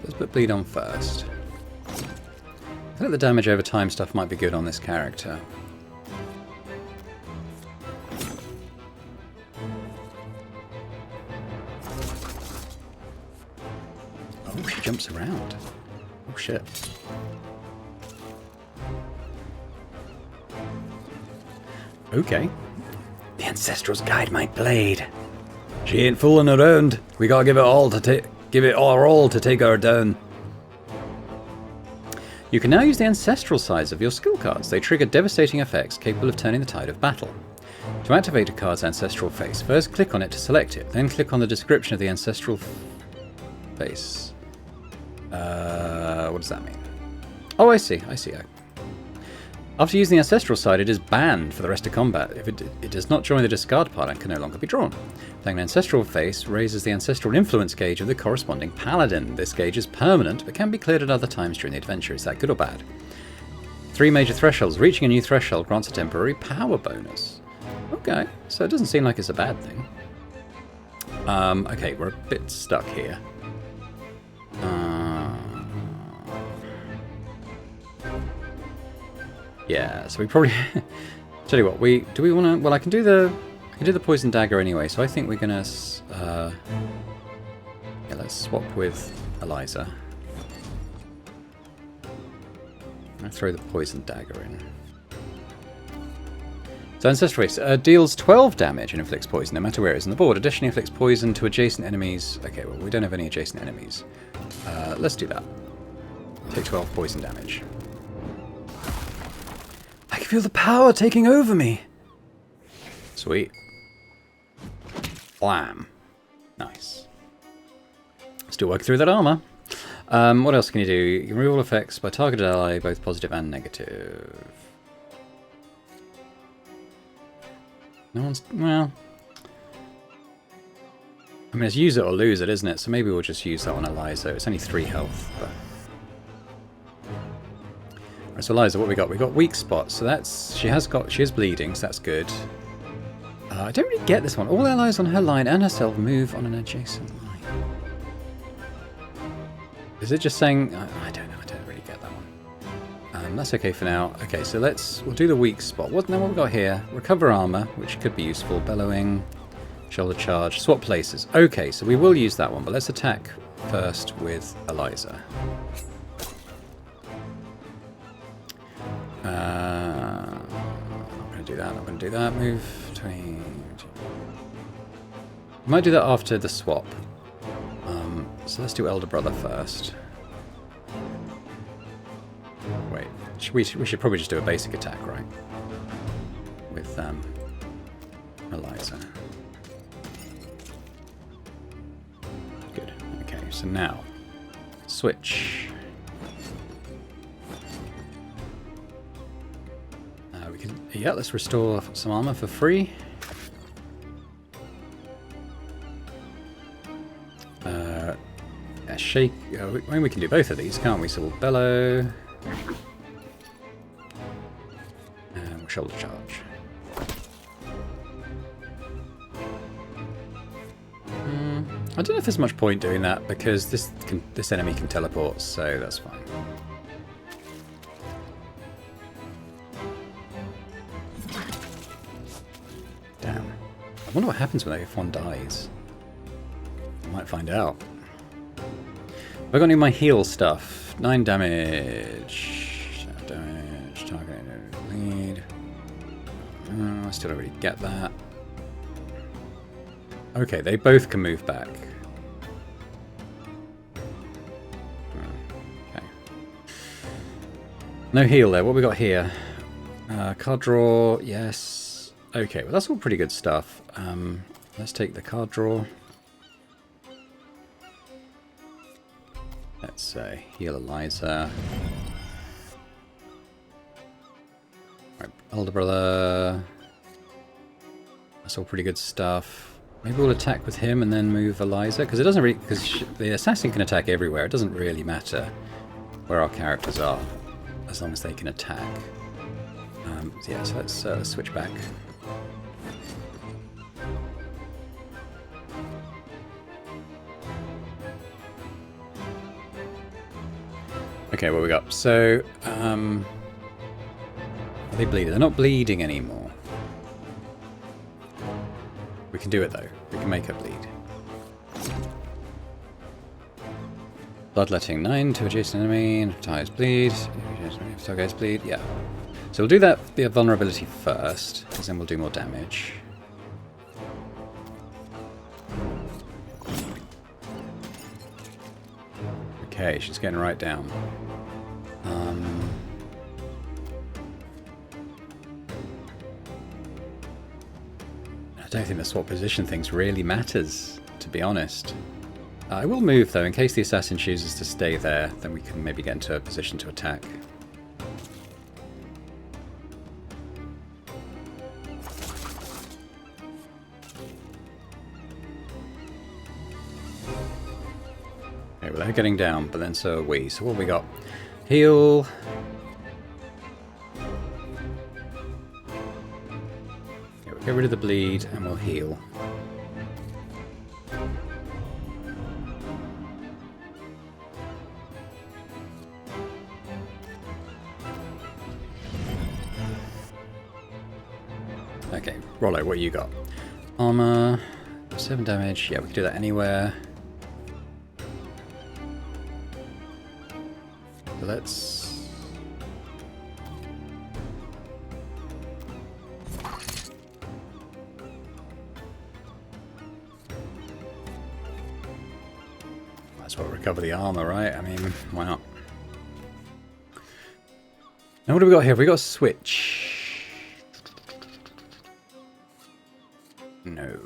Let's put bleed on first. I think the damage over time stuff might be good on this character. Oh, she jumps around. Oh shit. Okay. The Ancestrals guide my blade. She ain't fooling around. We gotta give it all to take her down. You can now use the ancestral sides of your skill cards. They trigger devastating effects capable of turning the tide of battle. To activate a card's ancestral face, first click on it to select it, then click on the description of the ancestral face. What does that mean? Oh, I see. After using the ancestral side, it is banned for the rest of combat. If it does not join the discard pile and can no longer be drawn. Playing an ancestral face raises the ancestral influence gauge of the corresponding paladin. This gauge is permanent, but can be cleared at other times during the adventure. Is that good or bad? 3 major thresholds. Reaching a new threshold grants a temporary power bonus. Okay, so it doesn't seem like it's a bad thing. Okay, we're a bit stuck here. Yeah, so we probably tell you what, do we want to? Well, I can do the poison dagger anyway. So I think we're gonna yeah, let's swap with Eliza. I'll throw the poison dagger in. So ancestral race deals 12 damage and inflicts poison no matter where it is on the board. Additionally, inflicts poison to adjacent enemies. Okay, well we don't have any adjacent enemies. Let's do that. Take 12 poison damage. I can feel the power taking over me. Sweet. Blam. Nice. Still working through that armor. What else can you do? You can remove all effects by targeted ally, both positive and negative. No one's... well... I mean, it's use it or lose it, isn't it? So maybe we'll just use that on Eliza. It's only 3 health, but... Right, so Eliza, what we got? We got weak spots, so that's... She is bleeding, so that's good. I don't really get this one. All allies on her line and herself move on an adjacent line. Is it just saying... I don't know, I don't really get that one. That's okay for now. Okay, so we'll do the weak spot. What we got here? Recover armor, which could be useful. Bellowing, shoulder charge, swap places. Okay, so we will use that one, but let's attack first with Eliza. Not going to do that. Move between... Might do that after the swap. So let's do Elder Brother first. Wait, we should probably just do a basic attack, right? With Eliza. Good. Okay, so now switch. Yeah, let's restore some armor for free. Shake. I mean, we can do both of these, can't we? So we'll bellow. And we'll shoulder charge. I don't know if there's much point doing that because this enemy can teleport, so that's fine. Damn. I wonder what happens if one dies. I might find out. Have I got any of my heal stuff? 9 damage. Damage. Target lead. I still don't really get that. Okay, they both can move back. Okay. No heal there. What we got here? Card draw, yes. Okay, well that's all pretty good stuff. Let's take the card draw. Let's heal Eliza. Right, older brother. That's all pretty good stuff. Maybe we'll attack with him and then move Eliza, because it doesn't really, because the assassin can attack everywhere. It doesn't really matter where our characters are, as long as they can attack. Yeah, so let's switch back. Okay, what we got? So, are they bleeding? They're not bleeding anymore. We can do it though. We can make her bleed. Bloodletting 9 to adjacent enemy. Tires bleed. Targets bleed. Yeah. So we'll do that via vulnerability first, because then we'll do more damage. Okay, she's getting right down. I don't think the swap position things really matters, to be honest. I will move though, in case the assassin chooses to stay there, then we can maybe get into a position to attack. Okay, well they're getting down, but then so are we. So what have we got? Heal. Get rid of the bleed and we'll heal. Okay, Rollo, what you got? Armor, 7 damage. Yeah, we can do that anywhere. So let's... Might as well recover the armor, right? I mean, why not? Now what have we got here? Have we got a switch? No.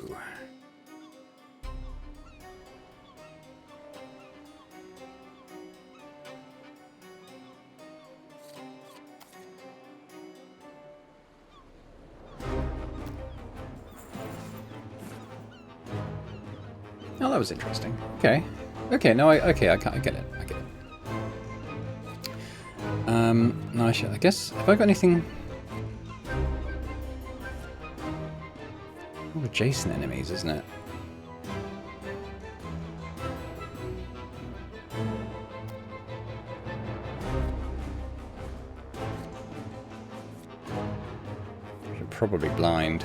Oh, that was interesting. Okay. Okay, no, I get it. I get it. No, I guess, have I got anything? All adjacent enemies, isn't it? Should probably blind.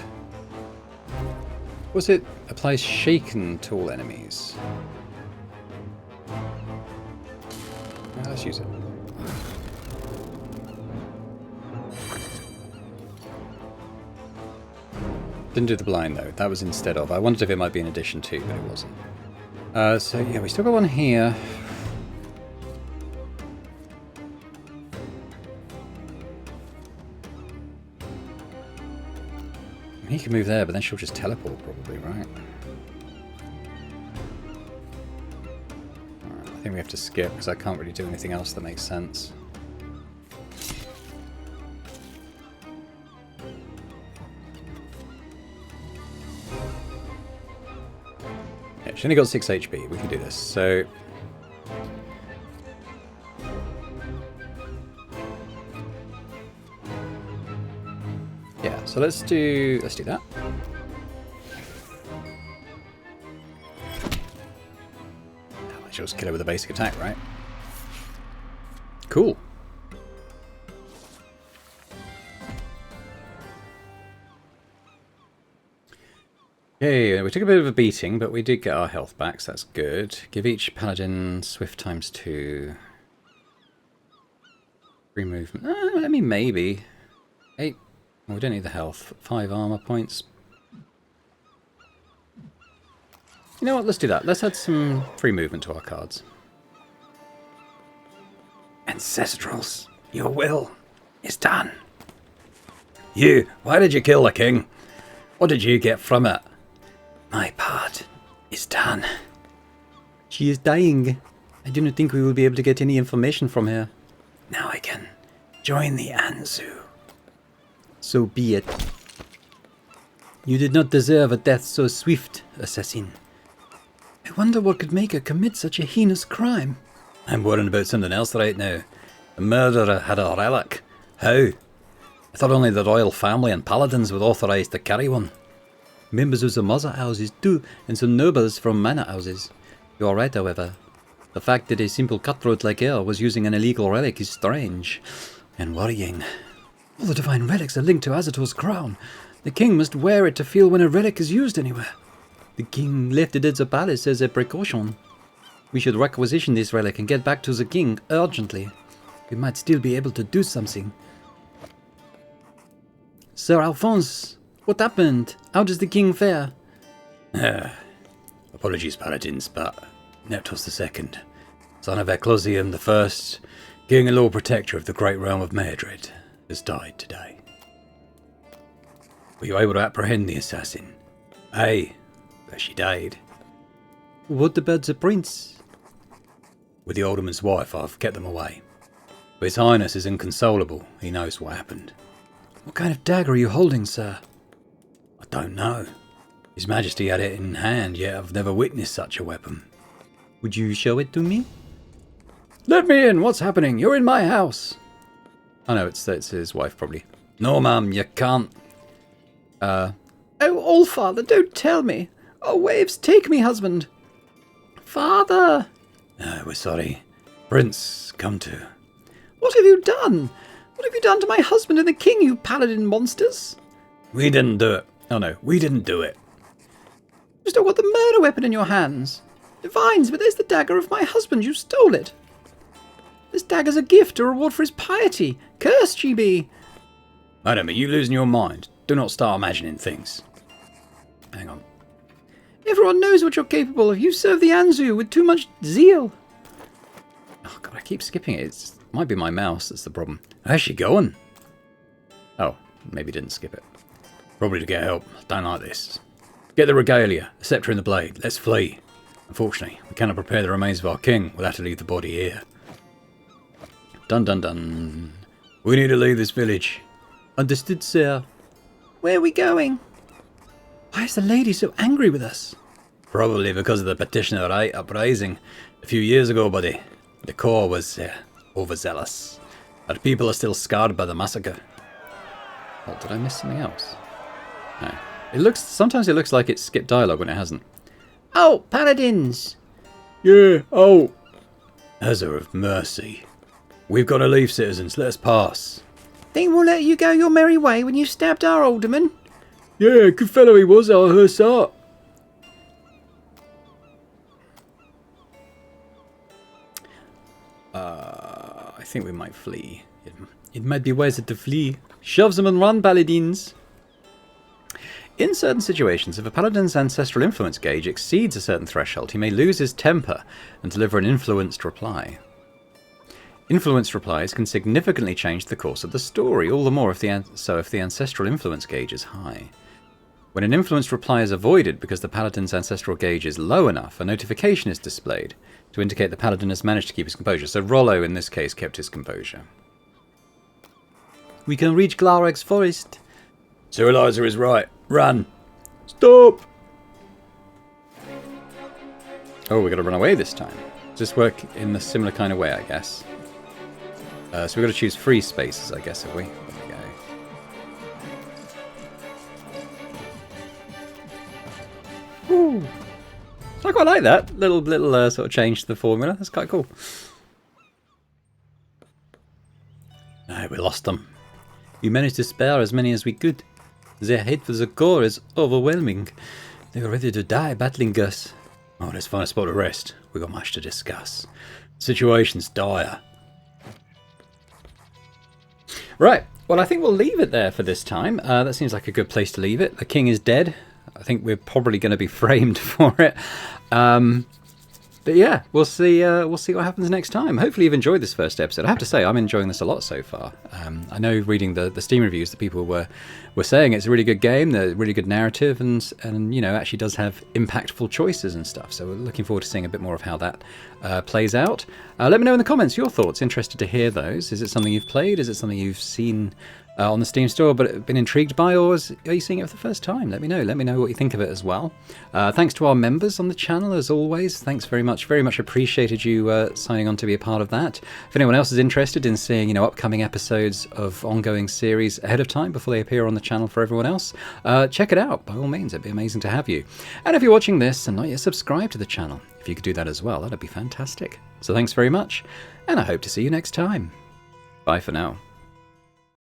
Was it applies shaken to all enemies? Let's use it. Didn't do the blind though. That was instead of. I wondered if it might be in addition to, but it wasn't. So yeah, we still got one here. He can move there, but then she'll just teleport probably, right? I think we have to skip because I can't really do anything else that makes sense. Yeah, she's only got 6 HP. We can do this. So yeah, so let's do that. She'll just kill her with a basic attack, right? Cool. Okay, we took a bit of a beating, but we did get our health back, so that's good. Give each paladin swift ×2. Free movement. I mean, maybe. 8. Well, we don't need the health. 5 armor points. You know what? Let's do that. Let's add some free movement to our cards. Ancestrals, your will is done. You, why did you kill the king? What did you get from it? My part is done. She is dying. I do not think we will be able to get any information from her. Now I can join the Anzu. So be it. You did not deserve a death so swift, assassin. I wonder what could make her commit such a heinous crime. I'm worrying about something else right now. The murderer had a relic. How? I thought only the royal family and paladins were authorised to carry one. Members of the mother houses too, and some nobles from manor houses. You are right, however. The fact that a simple cutthroat like her was using an illegal relic is strange and worrying. All the divine relics are linked to Azator's crown. The king must wear it to feel when a relic is used anywhere. The king left it at the palace as a precaution. We should requisition this relic and get back to the king urgently. We might still be able to do something. Sir Alphonse, what happened? How does the king fare? Apologies, paladins, but Neptos II, son of Eclosium I, king and lord protector of the great realm of Madrid, has died today. Were you able to apprehend the assassin? Aye, but she died. What about the prince? With the alderman's wife, I've kept them away. But His Highness is inconsolable. He knows what happened. What kind of dagger are you holding, sir? I don't know. His Majesty had it in hand, yet I've never witnessed such a weapon. Would you show it to me? Let me in! What's happening? You're in my house! Oh no, it's his wife, probably. No, ma'am, you can't. Oh, Allfather, don't tell me! Oh, waves, take me, husband! Father! We're sorry. Prince, come to. What have you done? What have you done to my husband and the king, you paladin monsters? We didn't do it. Oh no, we didn't do it. You still got the murder weapon in your hands. Divines, but there's the dagger of my husband. You stole it. This dagger's a gift, a reward for his piety. Cursed she be. Madam, are you losing your mind? Do not start imagining things. Hang on. Everyone knows what you're capable of. You serve the Anzu with too much zeal. Oh god, I keep skipping it. It might be my mouse that's the problem. How's she going? Oh, maybe didn't skip it. Probably to get help. Don't like this. Get the regalia, the sceptre and the blade. Let's flee. Unfortunately, we cannot prepare the remains of our king. We'll have to leave the body here. Dun dun dun. We need to leave this village. Understood, sir. Where are we going? Why is the lady so angry with us? Probably because of the petitioner uprising a few years ago, buddy. The core was overzealous. Our people are still scarred by the massacre. Oh, did I miss something else? No. Sometimes it looks like it's skipped dialogue when it hasn't. Oh, paladins! Yeah, oh. Hazard of mercy. We've got to leave, citizens. Let us pass. Think we'll let you go your merry way when you stabbed our alderman? Yeah, good fellow he was, our hussar. I think we might flee. It might be wiser to flee. Shove them and run, paladins! In certain situations, if a paladin's ancestral influence gauge exceeds a certain threshold, he may lose his temper and deliver an influenced reply. Influenced replies can significantly change the course of the story, all the more if the ancestral influence gauge is high. When an influenced reply is avoided because the paladin's ancestral gauge is low enough, a notification is displayed to indicate the paladin has managed to keep his composure. So Rollo, in this case, kept his composure. We can reach Glareg's forest. Sir Eliza is right. Run. Stop! Oh, we got to run away this time. Does this work in a similar kind of way, I guess? So we've got to choose free spaces, I guess, have we? There we go. Ooh. I quite like that. Little sort of change to the formula. That's quite cool. No, we lost them. We managed to spare as many as we could. Their hate for the core is overwhelming. They were ready to die battling us. Oh, let's find a spot to rest. We've got much to discuss. The situation's dire. Right. Well, I think we'll leave it there for this time. That seems like a good place to leave it. The king is dead. I think we're probably going to be framed for it. But yeah, we'll see what happens next time. Hopefully you've enjoyed this first episode. I have to say, I'm enjoying this a lot so far. I know reading the Steam reviews that people were saying it's a really good game, the really good narrative, and you know, actually does have impactful choices and stuff. So we're looking forward to seeing a bit more of how that plays out. Let me know in the comments your thoughts. Interested to hear those. Is it something you've played? Is it something you've seen on the Steam store but been intrigued by, or are you seeing it for the first time? Let me know what you think of it as well. Thanks to our members on the channel as always. Thanks very much appreciated you signing on to be a part of that. If anyone else is interested in seeing, you know, upcoming episodes of ongoing series ahead of time before they appear on the channel for everyone else, check it out by all means. It'd be amazing to have you. And if you're watching this and not yet subscribed to the channel, if you could do that as well, that'd be fantastic. So thanks very much, and I hope to see you next time. Bye for now.